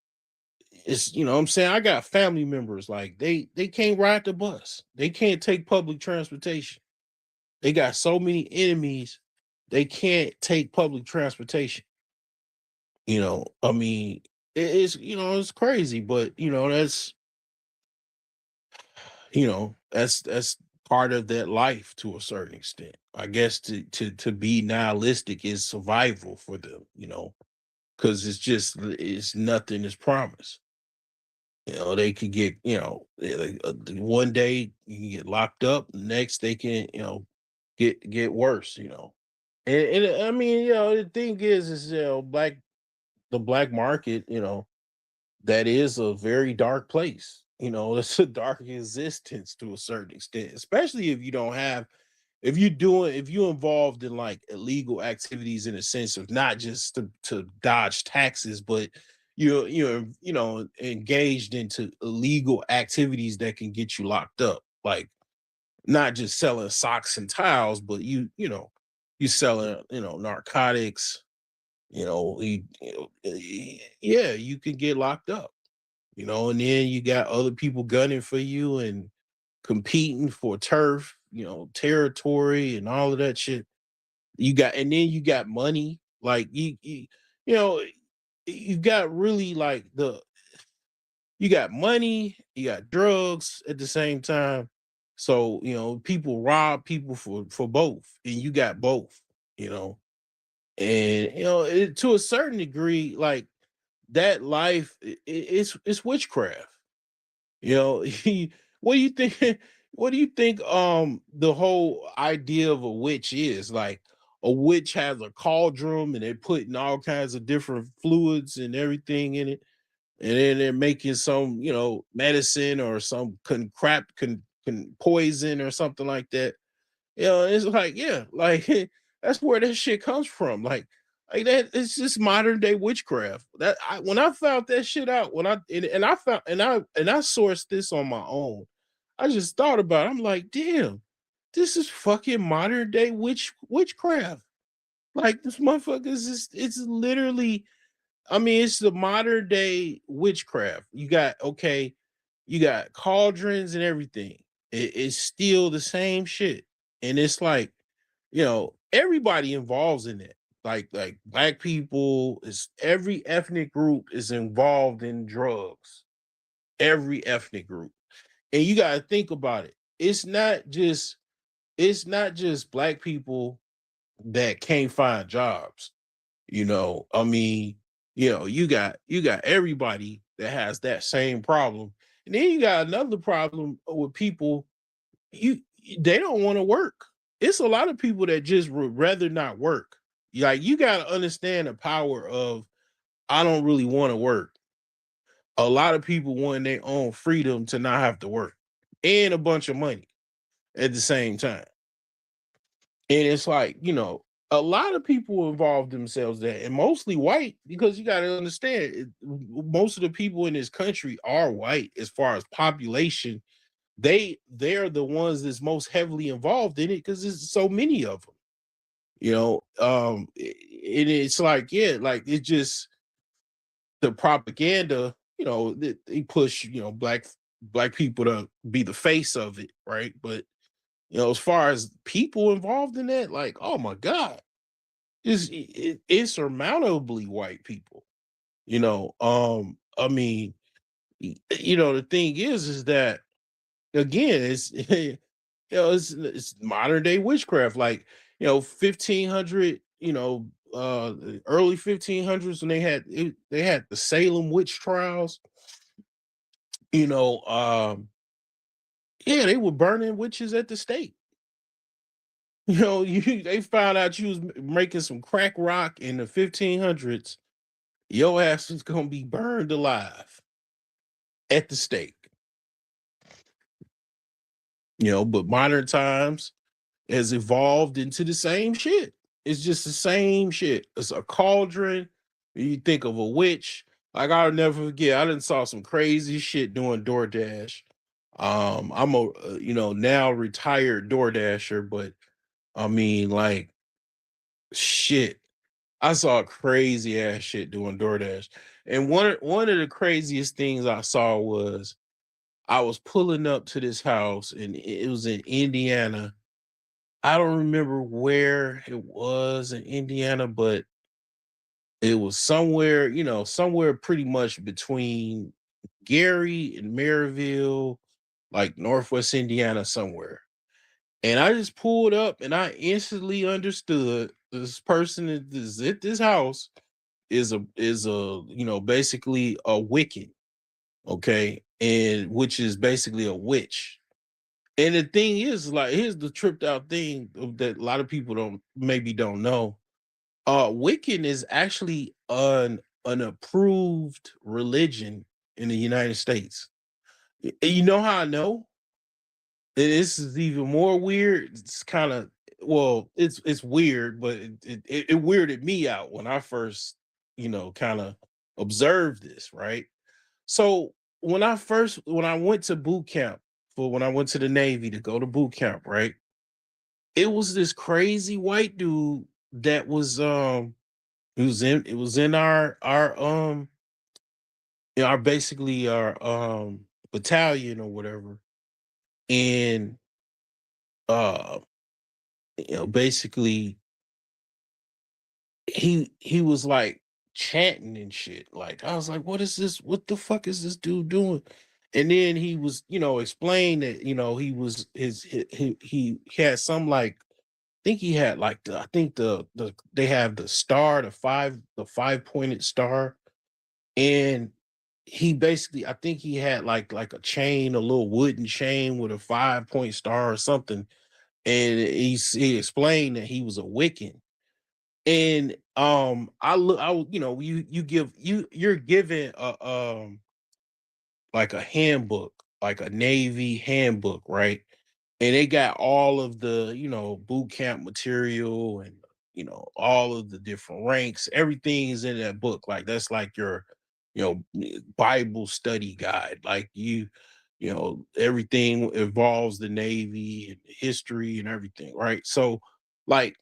it's what I'm saying, I got family members like they can't ride the bus. They can't take public transportation. They got so many enemies, they can't take public transportation. I mean, it's crazy, but that's part of that life to a certain extent. I guess to be nihilistic is survival for them, because it's nothing is promised. They could get, one day you can get locked up, the next they can, get worse, And I mean, the thing is the black market, that is a very dark place. It's a dark existence to a certain extent, especially if you don't have, if you're involved in like illegal activities in a sense of not just to dodge taxes, but engaged into illegal activities that can get you locked up, like not just selling socks and towels, but you selling narcotics, yeah, you can get locked up, and then you got other people gunning for you and competing for turf, territory and all of that shit. And then you got money, like you know, you got really like you got money, you got drugs at the same time. So, people rob people for both, and you got both, you know. And to a certain degree, like that life, it's witchcraft. What do you think? What do you think? The whole idea of a witch is like a witch has a cauldron and they're putting all kinds of different fluids and everything in it, and then they're making some, medicine or some poison or something like that. It's like, yeah, like that's where that shit comes from. Like that, it's just modern day witchcraft. When I found that shit out, when I and I found and I sourced this on my own. I just thought about it. I'm like, damn, this is fucking modern day witchcraft. Like this motherfucker is just, it's literally, I mean, it's the modern day witchcraft. You got cauldrons and everything. It's still the same shit. And it's like, everybody involves in it. Like black people, is every ethnic group is involved in drugs. Every ethnic group. And you gotta think about it. It's not just black people that can't find jobs. I mean, you got everybody that has that same problem. And then you got another problem with people, you they don't want to work. It's a lot of people that just would rather not work. Like you got to understand the power of I don't really want to work. A lot of people want their own freedom to not have to work and a bunch of money at the same time. And it's like, a lot of people involve themselves there, and mostly white, because you got to understand, most of the people in this country are white as far as population. They're the ones that's most heavily involved in it because there's so many of them. It's like, yeah, like it's just the propaganda. They push, black black people to be the face of it, right? But as far as people involved in that, like, oh my God, it's insurmountably white people. I mean, the thing is that again, it's it's modern day witchcraft, like 1500, early 1500s when they had the Salem witch trials. you know um yeah, they were burning witches at the stake. They found out you was making some crack rock in the 1500s. Your ass is gonna be burned alive at the stake. But modern times has evolved into the same shit. It's just the same shit. It's a cauldron. You think of a witch. Like, I'll never forget, I done saw some crazy shit doing DoorDash. I'm a now retired DoorDasher, but I mean, like, shit. I saw crazy ass shit doing DoorDash. And one of the craziest things I saw was I was pulling up to this house and it was in Indiana. I don't remember where it was in Indiana, but it was somewhere, somewhere pretty much between Gary and Maryville, like Northwest Indiana, somewhere. And I just pulled up and I instantly understood this person that is at this house is a basically a Wiccan, okay, and which is basically a witch. And the thing is, like, here's the tripped out thing that a lot of people don't know. Wiccan is actually an approved religion in the United States. You know how I know? And this is even more weird. It's kind of, well, it's weird, but it weirded me out when I first, kind of observed this, right? So when I went to boot camp, for when I went to the Navy to go to boot camp, right? It was this crazy white dude that was it was in our basically our battalion or whatever. And uh basically he was like chanting and shit. Like, I was like, what is this? What the fuck is this dude doing? And then he was, explained that, he was he had some, like, think he had like I think they have the star, the five pointed star. And he basically, I think he had like a chain, a little wooden chain with a 5-point star or something. And he explained that he was a Wiccan. And you're given a like a handbook, like a Navy handbook, right? And they got all of the, boot camp material and, all of the different ranks. Everything is in that book. Like, that's like your, Bible study guide. Like, everything involves the Navy and history and everything, right? So, like,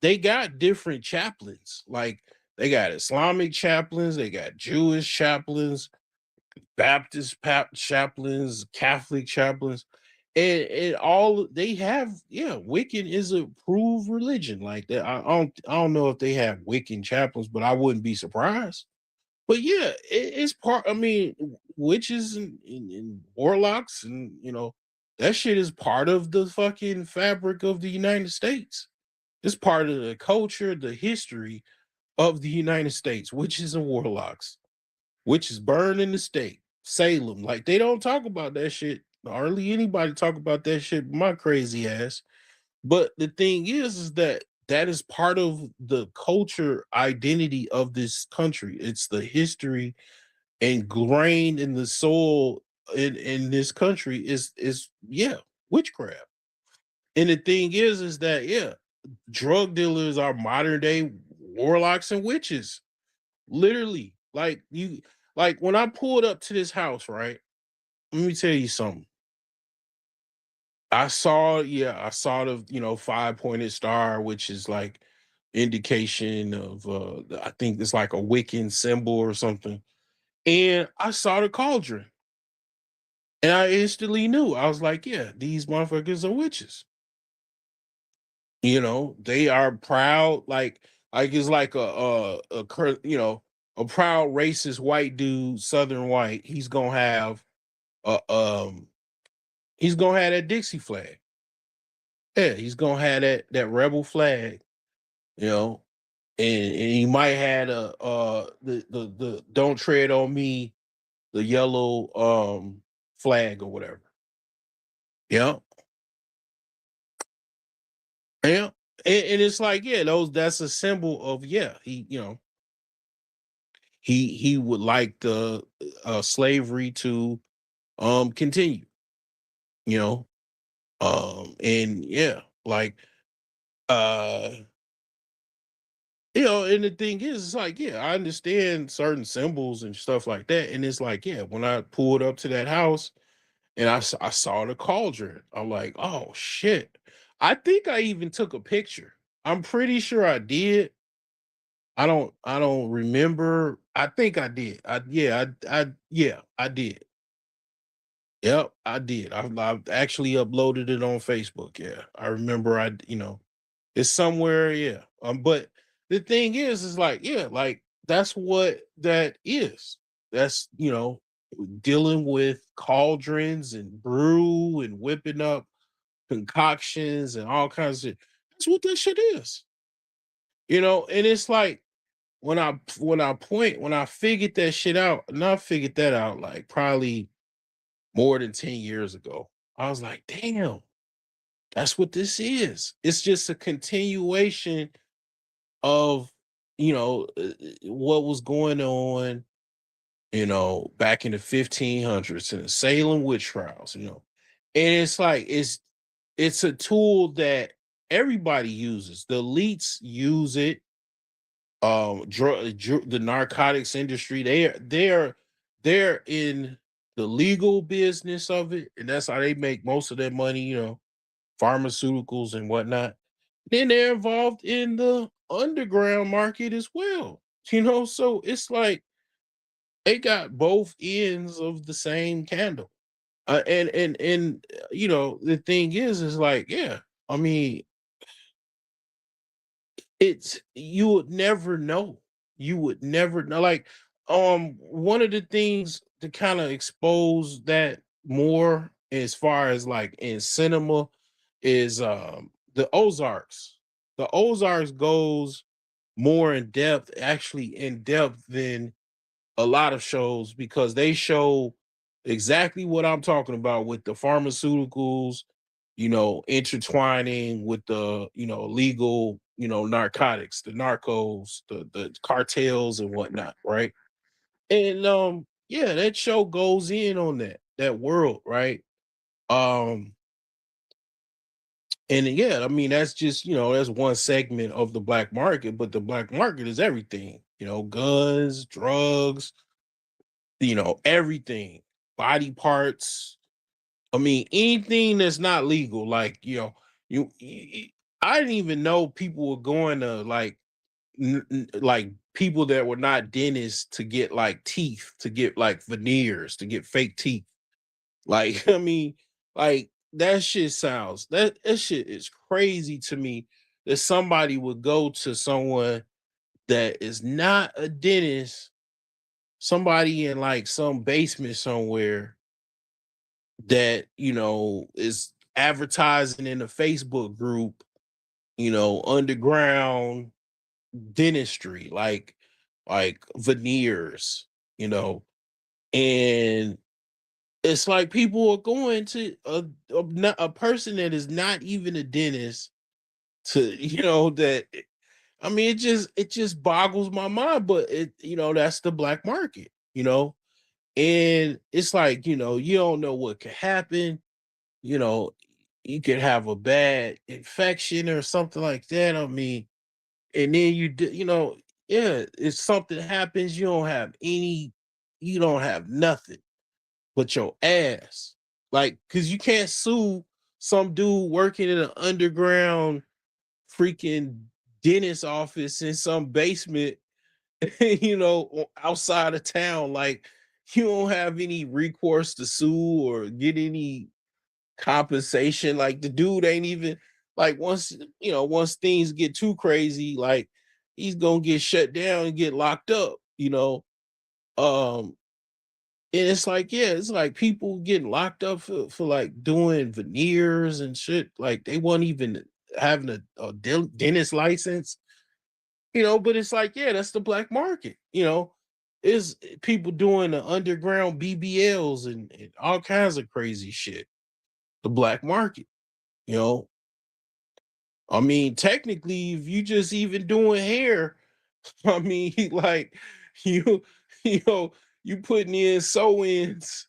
they got different chaplains. Like, they got Islamic chaplains, they got Jewish chaplains, Baptist chaplains, Catholic chaplains, and all they have. Yeah, Wiccan is a approved religion like that. I don't know if they have Wiccan chaplains, but I wouldn't be surprised. But yeah, it's part. I mean, witches and warlocks, and that shit is part of the fucking fabric of the United States. It's part of the culture, the history of the United States. Witches and warlocks, witches burn in the stake. Salem, like, they don't talk about that shit. Hardly anybody talk about that shit. My crazy ass. But the thing is that that is part of the culture identity of this country. It's the history ingrained in the soul in this country is yeah, witchcraft. And the thing is that yeah, drug dealers are modern day warlocks and witches. Literally. Like, when I pulled up to this house, right? Let me tell you something. I saw the, 5-pointed star, which is like indication of I think it's like a Wiccan symbol or something. And I saw the cauldron. And I instantly knew. I was like, yeah, these motherfuckers are witches. They are proud, like it's like a proud racist white dude, southern white. A he's gonna have that Dixie flag. Yeah, he's gonna have that rebel flag, you know, and he might have the don't tread on me, the yellow flag or whatever. Yeah. Yeah. And it's like, yeah, that's a symbol of, yeah, he would like the slavery to continue, you know. And yeah, like uh and the thing is, it's like, yeah, I understand certain symbols and stuff like that. And it's like, yeah, when I pulled up to that house and I saw the cauldron, I'm like, oh shit. I think I even took a picture. I'm pretty sure I did. I don't remember. I think I did. I did. Yep, I did. I've actually uploaded it on Facebook. Yeah. I remember it's somewhere, yeah. But the thing is like, yeah, like that's what that is. That's dealing with cauldrons and brew and whipping up concoctions and all kinds of shit. That's what that shit is. And it's like when I figured that shit out, and I figured that out like probably more than 10 years ago. I was like, damn, that's what this is. It's just a continuation of what was going on, back in the 1500s in the Salem witch trials. And it's like it's a tool that everybody uses. The elites use it. The narcotics industry, they're in the legal business of it, and that's how they make most of their money, pharmaceuticals and whatnot. Then they're involved in the underground market as well. So it's like they got both ends of the same candle. And the thing is like, yeah, I mean, it's you would never know. You would never know. Like, one of the things to kind of expose that more as far as like in cinema is the Ozarks. The Ozarks goes more in depth, actually in depth than a lot of shows, because they show exactly what I'm talking about with the pharmaceuticals, intertwining with the, legal, narcotics, the narcos, the cartels and whatnot, right? And yeah, that show goes in on that world, right? Um, and yeah, I mean, that's just, that's one segment of the black market, but the black market is everything, guns, drugs, everything, body parts. I mean, anything that's not legal, like, I didn't even know people were going to like, like people that were not dentists to get like teeth, to get like veneers, to get fake teeth. Like, I mean, like that shit is crazy to me that somebody would go to someone that is not a dentist, somebody in like some basement somewhere that is advertising in a Facebook group, underground dentistry, like veneers, you know, and it's like people are going to a person that is not even a dentist to, that. I mean, it just boggles my mind, but that's the black market, and it's like, you don't know what could happen. you know, you could have a bad infection or something like that. I mean, and then yeah, if something happens, you don't have nothing but your ass. Like, cause you can't sue some dude working in an underground freaking dentist office in some basement, outside of town. Like, you don't have any recourse to sue or get any compensation. Like the dude ain't even like once things get too crazy, like he's gonna get shut down and get locked up, um and it's like, yeah, it's like people getting locked up for like doing veneers and shit. Like they weren't even having a dentist license, but it's like, yeah, that's the black market, is people doing the underground BBLs and all kinds of crazy shit. The black market, you know. I mean, technically, if you just even doing hair, I mean, like you, you know, you putting in sew-ins,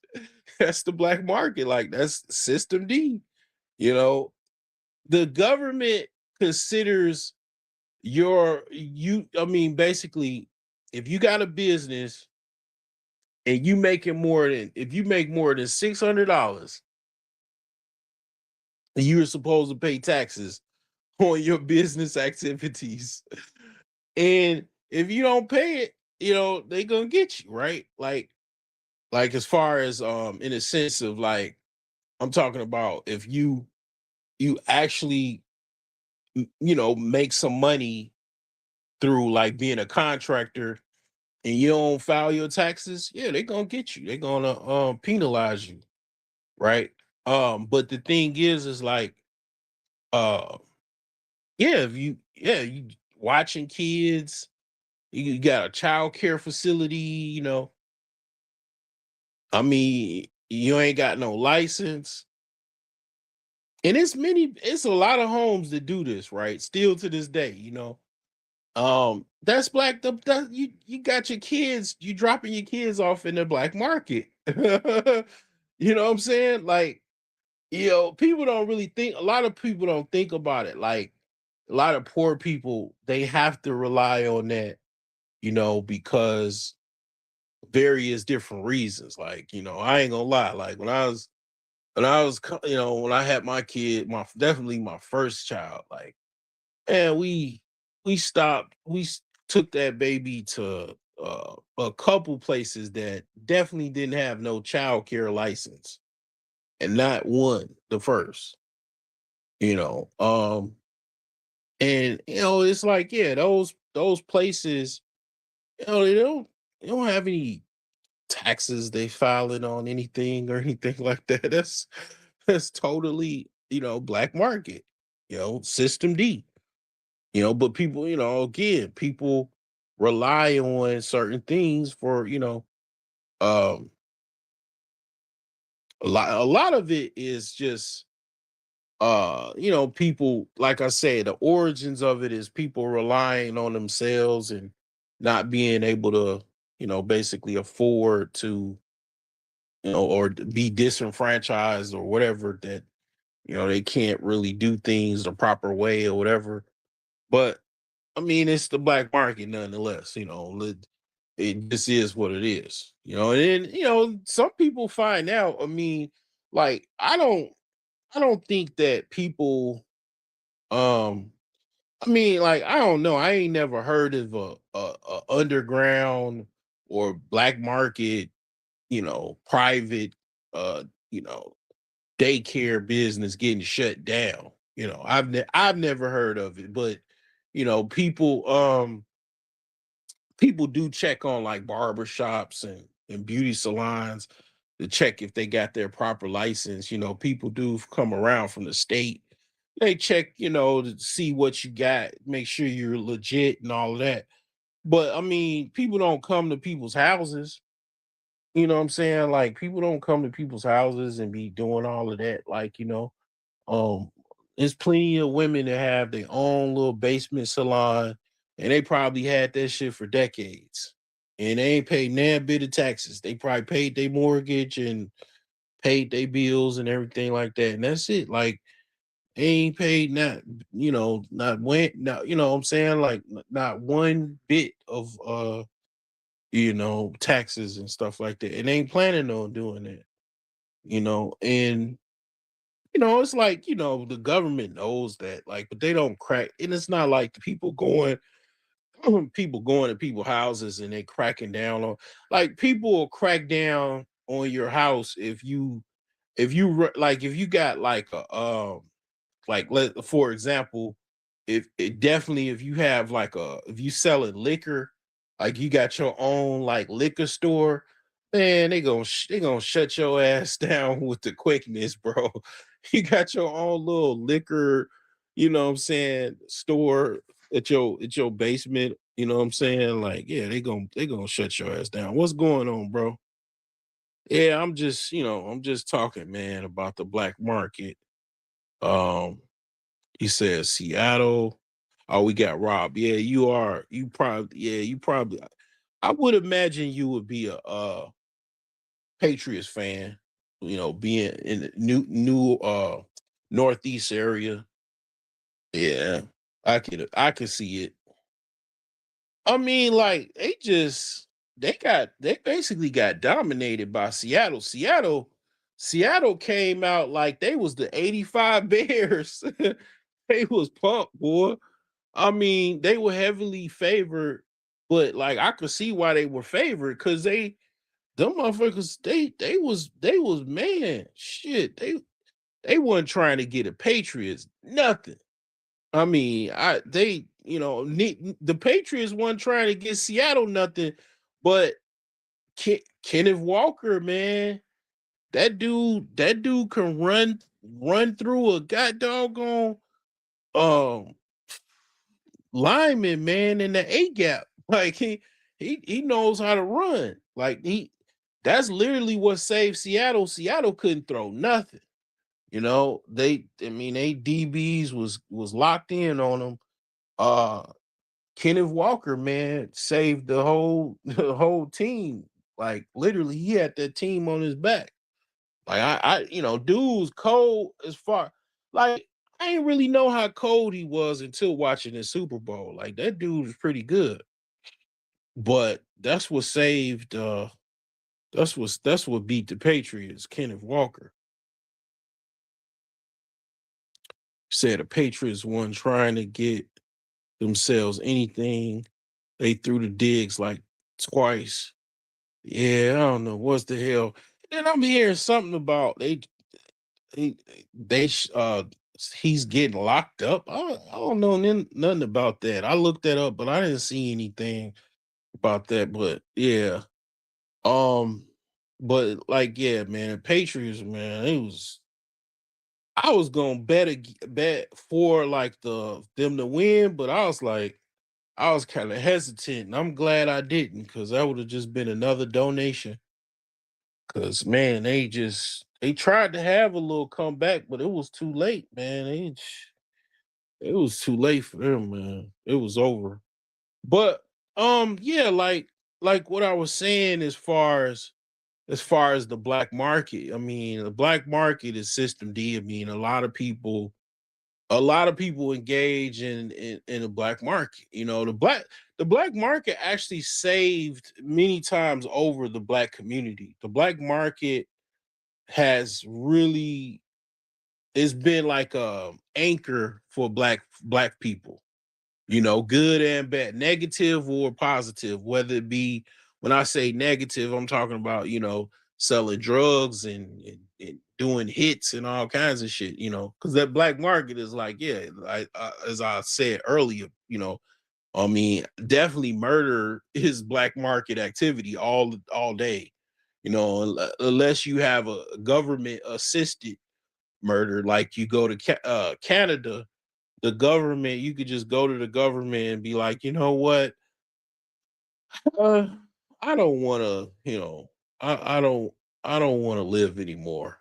that's the black market. Like that's system D. You know, the government considers I mean, basically, if you got a business and if you make more than $600, you're supposed to pay taxes on your business activities. And if you don't pay it, they gonna get you, right? Like as far as in a sense of like, I'm talking about if you actually make some money through like being a contractor and you don't file your taxes, yeah, they're gonna get you. They're gonna penalize you, right? But the thing is like uh yeah, if you watching kids, you got a child care facility, I mean, you ain't got no license. And it's a lot of homes that do this, right? Still to this day, that's black. You got your kids, you dropping your kids off in the black market. You know what I'm saying? Like, people don't really think, a lot of people don't think about it. Like a lot of poor people, they have to rely on that, because various different reasons. Like, I ain't gonna lie. Like when I had my kid, definitely my first child, like, and we stopped, took that baby to a couple places that definitely didn't have no child care license, and not one, the first, you know. And it's like, yeah, those places, they don't have any taxes they filing on anything or anything like that. That's totally, black market, system D. But people, again, people rely on certain things for, um a lot of it is just people, like I say, the origins of it is people relying on themselves and not being able to, basically afford to, or be disenfranchised or whatever, that they can't really do things the proper way or whatever. But I mean, it's the black market nonetheless. It just is what it is. And then some people find out. I mean, like I don't think that people. Um, I mean, like I don't know. I ain't never heard of a underground or black market, private, uh, you know, daycare business getting shut down. I've never heard of it, but people do check on like barber shops and beauty salons to check if they got their proper license. People do come around from the state. They check, to see what you got, make sure you're legit and all of that. But I mean, people don't come to people's houses. You know what I'm saying? Like people don't come to people's houses and be doing all of that. Like, um, there's plenty of women that have their own little basement salon, and they probably had that shit for decades, and they ain't paid nan bit of taxes. They probably paid their mortgage and paid their bills and everything like that, and that's it. Like they ain't paid not one, not what I'm saying, like not one bit of taxes and stuff like that, and they ain't planning on doing that. And it's like, the government knows that, like, but they don't crack. And it's not like the people going people going to people's houses and they cracking down on, like, people will crack down on your house if you got like a like, let for example, if it definitely, if you have like a, if you selling liquor, like you got your own like liquor store, man, they gonna shut your ass down with the quickness, bro. You got your own little liquor, you know what I'm saying, store at your basement, you know what I'm saying? Like, yeah, they gonna shut your ass down. What's going on, bro? Yeah, I'm just, I'm just talking, man, about the black market. Um, he says Seattle. Oh, we got Rob. Yeah, you are. You probably. Yeah, you probably. I would imagine you would be a Patriots fan. Being in the new Northeast area. Yeah, I could see it. I mean, like they basically got dominated by Seattle. Seattle came out like they was the 85 Bears. They was pumped, boy. I mean, they were heavily favored, but like I could see why they were favored because them motherfuckers, they was man, shit. They wasn't trying to get a Patriots, nothing. I mean, the Patriots weren't trying to get Seattle nothing, but Kenneth Walker, man, that dude can run through a god doggone um lineman, man, in the A gap. Like he knows how to run. Like that's literally what saved Seattle. Seattle couldn't throw nothing. They DBs was locked in on them. Uh Kenneth Walker, man, saved the whole the whole team. Like literally, he had that team on his back. Like dude's cold as far. Like I didn't really know how cold he was until watching the Super Bowl. Like that dude was pretty good. But that's what saved. That's what beat the Patriots. Kenneth Walker said the Patriots weren't trying to get themselves anything. They threw the digs like twice. Yeah, I don't know what's the hell. And I'm hearing something about he, they he's getting locked up. I don't know nothing about that. I looked that up, but I didn't see anything about that. But yeah, um, but like yeah, man, Patriots, man, it was. I was gonna bet for like them to win, but I was kind of hesitant, and I'm glad I didn't because that would have just been another donation. Cause man, they tried to have a little comeback, but it was too late, man. It was too late for them, man. It was over. But yeah, like what I was saying as far as the black market. I mean, the black market is system D. I mean, a lot of people engage in the black market. The black market actually saved many times over the black community. The black market has really it's been like a anchor for black people, good and bad, negative or positive, whether it be, when I say negative, I'm talking about, selling drugs and doing hits and all kinds of shit, because that black market is like, yeah, as I said earlier, I mean, definitely murder is black market activity all day, unless you have a government assisted murder, like you go to Canada. The government, you could just go to the government and be like, you know what, uh, I don't want to, I don't want to live anymore.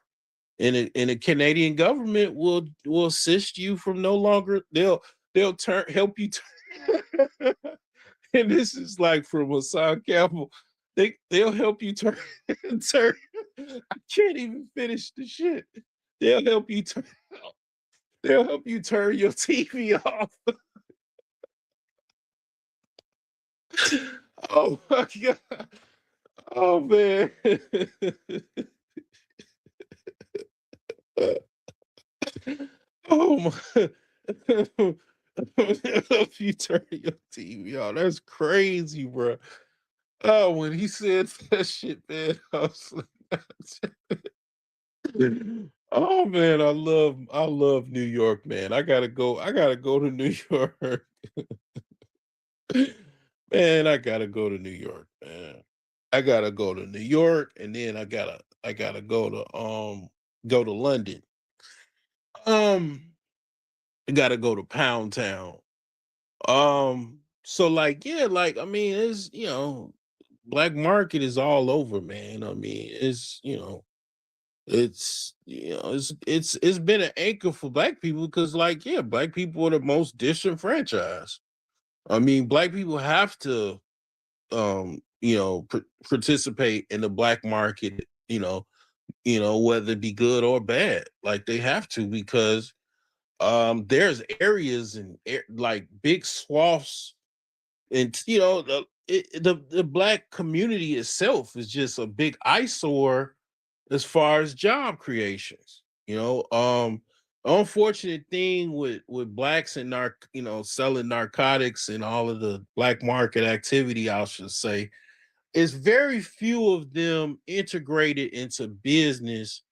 And the Canadian government will assist you from no longer. They'll help you. And this is like from Hassan Campbell. They'll help you turn. I can't even finish the shit. They'll help you turn. They'll help you turn your TV off. Oh my god. Oh man. Oh my. If you turn your TV on, that's crazy, bro. Oh, when he said that shit, man, I was like, oh man, I love New York, man. I gotta go to New York. Man, I gotta go to New York, man. I gotta go to New York, and then I gotta go to London. Um, I gotta go to Pound Town. So like, yeah, like I mean, it's black market is all over, man. I mean, it's been an anchor for black people because, like, yeah, black people are the most disenfranchised. I mean, black people have to participate in the black market, whether it be good or bad. Like they have to because there's areas and like big swaths, and the black community itself is just a big eyesore as far as job creations. Unfortunate thing with blacks and selling narcotics and all of the black market activity, I should say, is very few of them integrated into business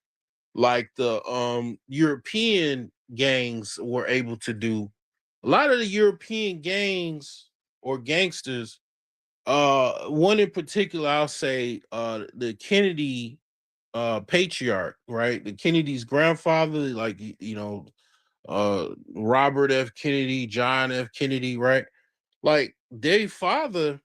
like the European gangs were able to do. A lot of the European gangs or gangsters, one in particular, I'll say, the Kennedy patriarch, right? The Kennedy's grandfather, like Robert F. Kennedy, John F. Kennedy, right? Like their father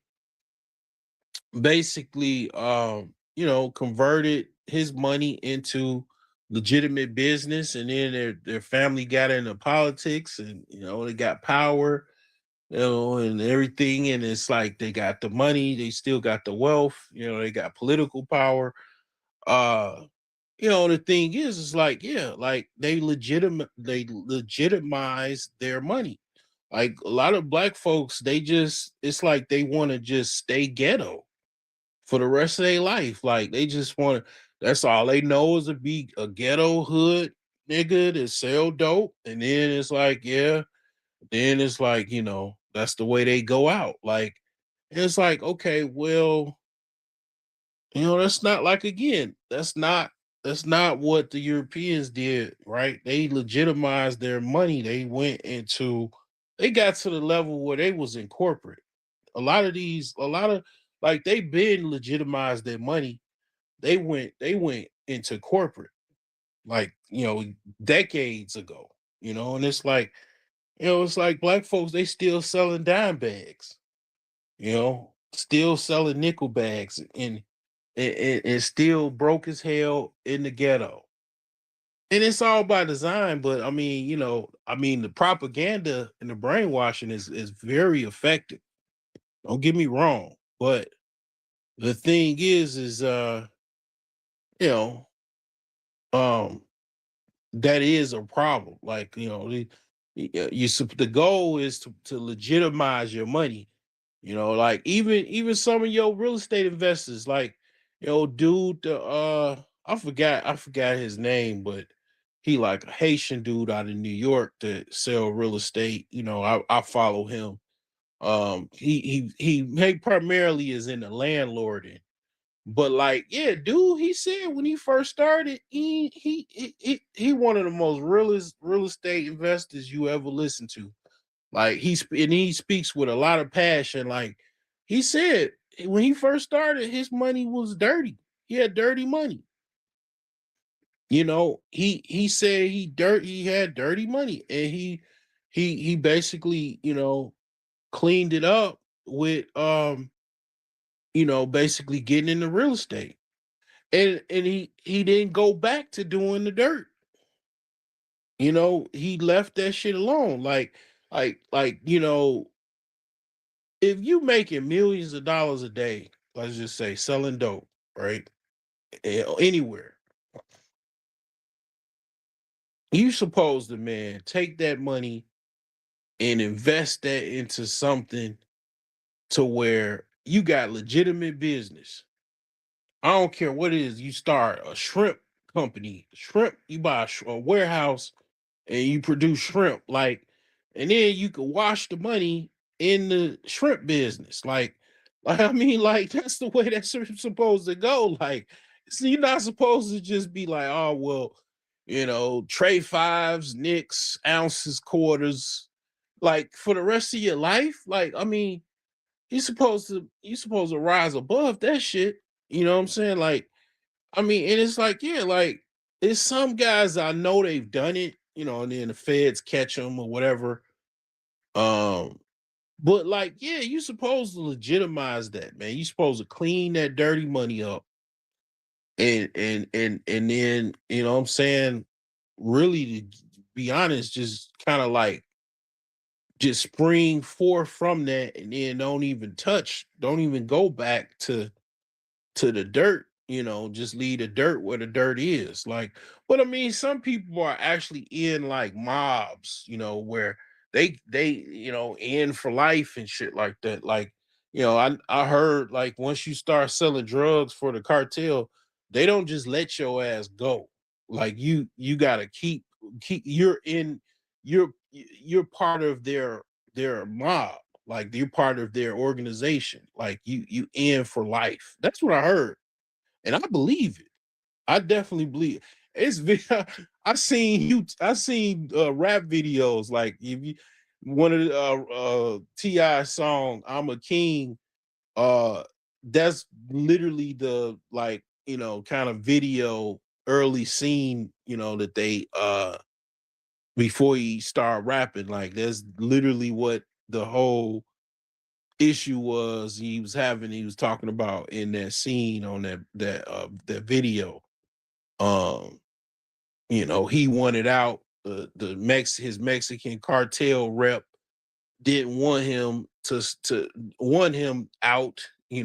basically converted his money into legitimate business, and then their family got into politics, and they got power, and everything, and it's like they got the money, they still got the wealth, they got political power. uh the thing is like, yeah, like they legitimize their money. Like a lot of black folks, it's like they want to just stay ghetto for the rest of their life. Like they just want to. That's all they know is to be a ghetto hood nigga that sell dope, and then it's like, yeah, then it's like that's the way they go out. Like it's like, okay, well, that's not like, again, that's not what the Europeans did, right? They legitimized their money. They got to the level where they was in corporate. A lot of like they been legitimized their money. They went into corporate, like, decades ago. And it's like black folks, they still selling dime bags, still selling nickel bags, and still broke as hell in the ghetto. And it's all by design, but I mean, the propaganda and the brainwashing is very effective. Don't get me wrong, but the thing is you know, um, that is a problem. Like, the goal is to legitimize your money. Like even some of your real estate investors, like, dude, I forgot his name, but he like a Haitian dude out of New York that sell real estate. I follow him. He primarily is in the landlording, but like, yeah, dude, he said when he first started, he one of the most realest real estate investors you ever listen to. Like and he speaks with a lot of passion. Like he said, when he first started, his money was dirty. He had dirty money. He said he had dirty money, and he basically, cleaned it up with basically getting into real estate. And he didn't go back to doing the dirt. He left that shit alone. Like, if you making millions of dollars a day, let's just say selling dope, right? Anywhere, you supposed to, man, take that money and invest that into something to where you got legitimate business. I don't care what it is. You start a shrimp company, you buy a warehouse, and you produce shrimp. Like, and then you could wash the money in the shrimp business. Like I mean, like that's the way that's supposed to go. Like, so you're not supposed to just be like, oh well, tray fives, nicks, ounces, quarters, like for the rest of your life. Like, I mean, you're supposed to rise above that shit. You know what I'm saying? Like, I mean, and it's like, yeah, like it's some guys I know they've done it, and then the feds catch them or whatever. Um, but like, yeah, you supposed to legitimize that, man. You supposed to clean that dirty money up, and then what I'm saying, really, to be honest, just kind of like just spring forth from that, and then don't even go back to the dirt, just leave the dirt where the dirt is. Like, but I mean, some people are actually in like mobs, where they in for life and shit like that. Like, I heard like once you start selling drugs for the cartel, they don't just let your ass go. Like you gotta keep you're part of their mob, like you're part of their organization, like you in for life. That's what I heard, and I believe it. I definitely believe it. I seen rap videos, like if you one of the Ti song I'm a King. uh that's literally the, like, kind of video early scene, that they before he started rapping. Like, that's literally what the whole issue was he was talking about in that scene on that video. um he wanted out. His Mexican cartel rep didn't want him to want him out. He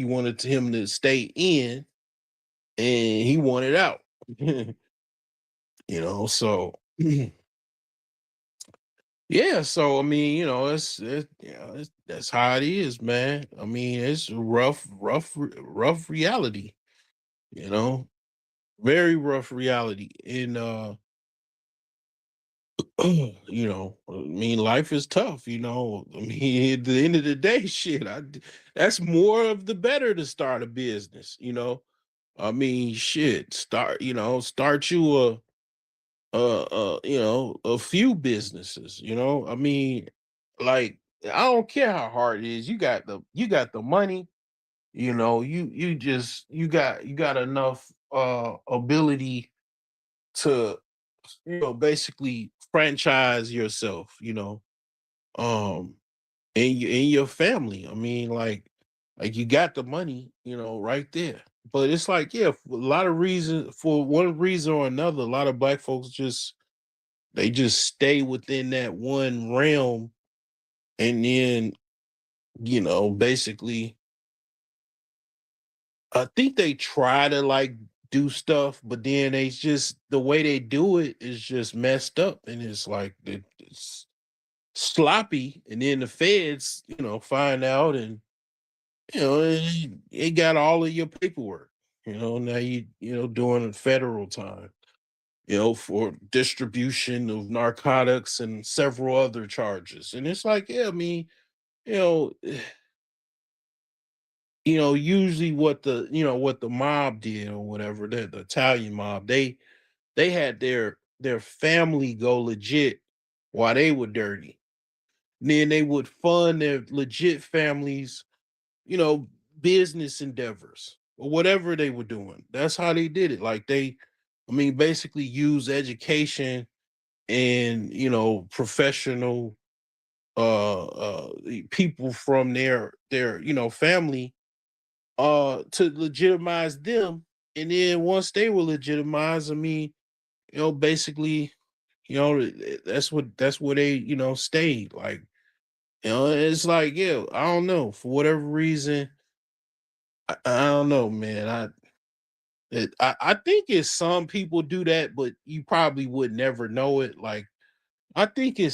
wanted him to stay in, and he wanted out. So yeah, so I mean, that's how it is, man. I mean, it's rough reality, you know, very rough reality. And I mean, life is tough, I mean, at the end of the day, shit, that's more of the better to start a business. I mean, shit, start you a few businesses. I mean, like, I don't care how hard it is. You got the money. You got enough ability to, basically franchise yourself, um in your family. I mean, like you got the money, right there. But it's like, yeah, for one reason or another, a lot of black folks just stay within that one realm, and then, basically, I think they try to like do stuff, but then they just the way they do it is just messed up, and it's like it's sloppy, and then the feds, find out, and it got all of your paperwork. Now doing federal time, for distribution of narcotics and several other charges. And it's like, yeah, I mean, you know, usually what the mob did or whatever, the Italian mob, they had their family go legit while they were dirty. Then they would fund their legit families, you know, business endeavors or whatever they were doing. That's how they did it. Like, I mean, basically use education and, professional people from their family to legitimize them. And then once they were legitimized, I mean, basically, that's where they, stayed. Like, it's like, yeah, I don't know, for whatever reason, I don't know, man. I think it's some people do that, but you probably would never know it. Like, I think I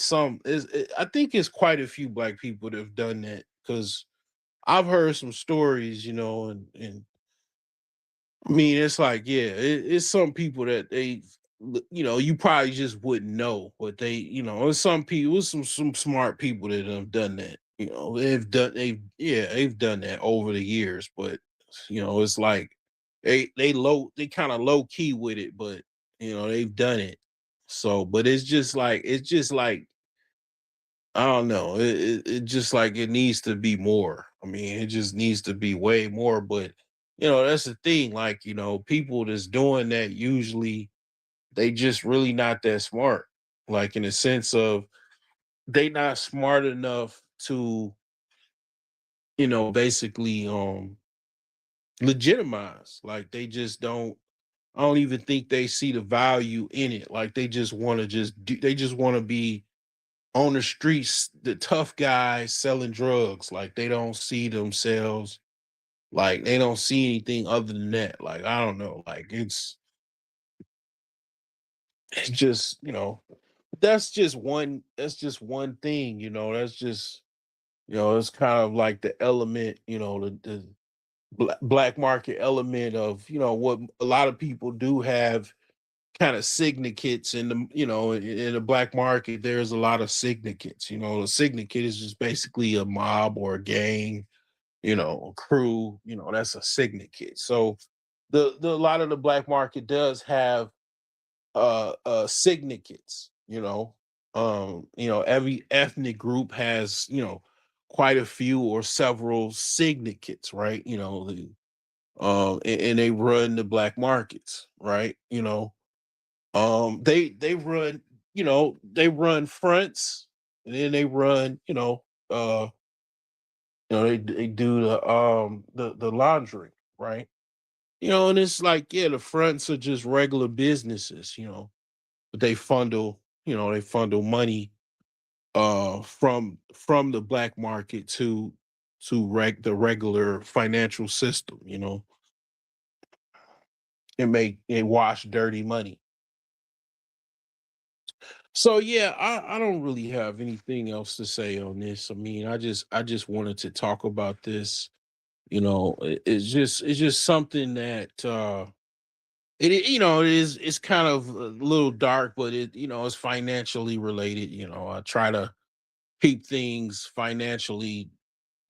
think it's quite a few black people that have done that, because I've heard some stories, and I mean, it's like, yeah, it's some people that you probably just wouldn't know, but there's some people, some smart people that have done that. They've done that over the years, but it's like they kind of low key with it, but they've done it. So, but it's just like I don't know. It just like it needs to be more. I mean, it just needs to be way more. But that's the thing. Like, people that's doing that usually they just really not that smart. Like in the sense of they not smart enough to, basically legitimize. Like they just don't I don't even think they see the value in it. Like they just want to be on the streets, the tough guys selling drugs. Like they don't see themselves, like they don't see anything other than that. Like I don't know. Like it's just, that's just one thing, that's just, it's kind of like the element, the black market element of, what a lot of people do have kind of significates in the, in the black market. There's a lot of significates. A syndicate is just basically a mob or a gang, a crew. That's a syndicate. So the a lot of the black market does have significates. Every ethnic group has, quite a few or several significates, right? And they run the black markets, right? They run, they run fronts, and then they run, they do the laundry, right? And it's like, yeah, the fronts are just regular businesses, but they funnel money from the black market to the regular financial system, and make and wash dirty money. So yeah, I don't really have anything else to say on this. I mean, I just wanted to talk about this. It's just something that it's kind of a little dark, but it's financially related. I try to keep things financially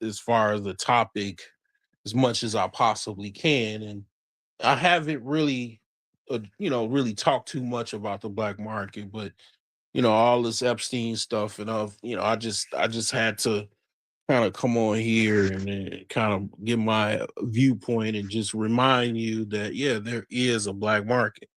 as far as the topic as much as I possibly can, and I haven't really really talked too much about the black market, but all this Epstein stuff, and I just had to kind of come on here and then kind of give my viewpoint and just remind you that yeah, there is a black market.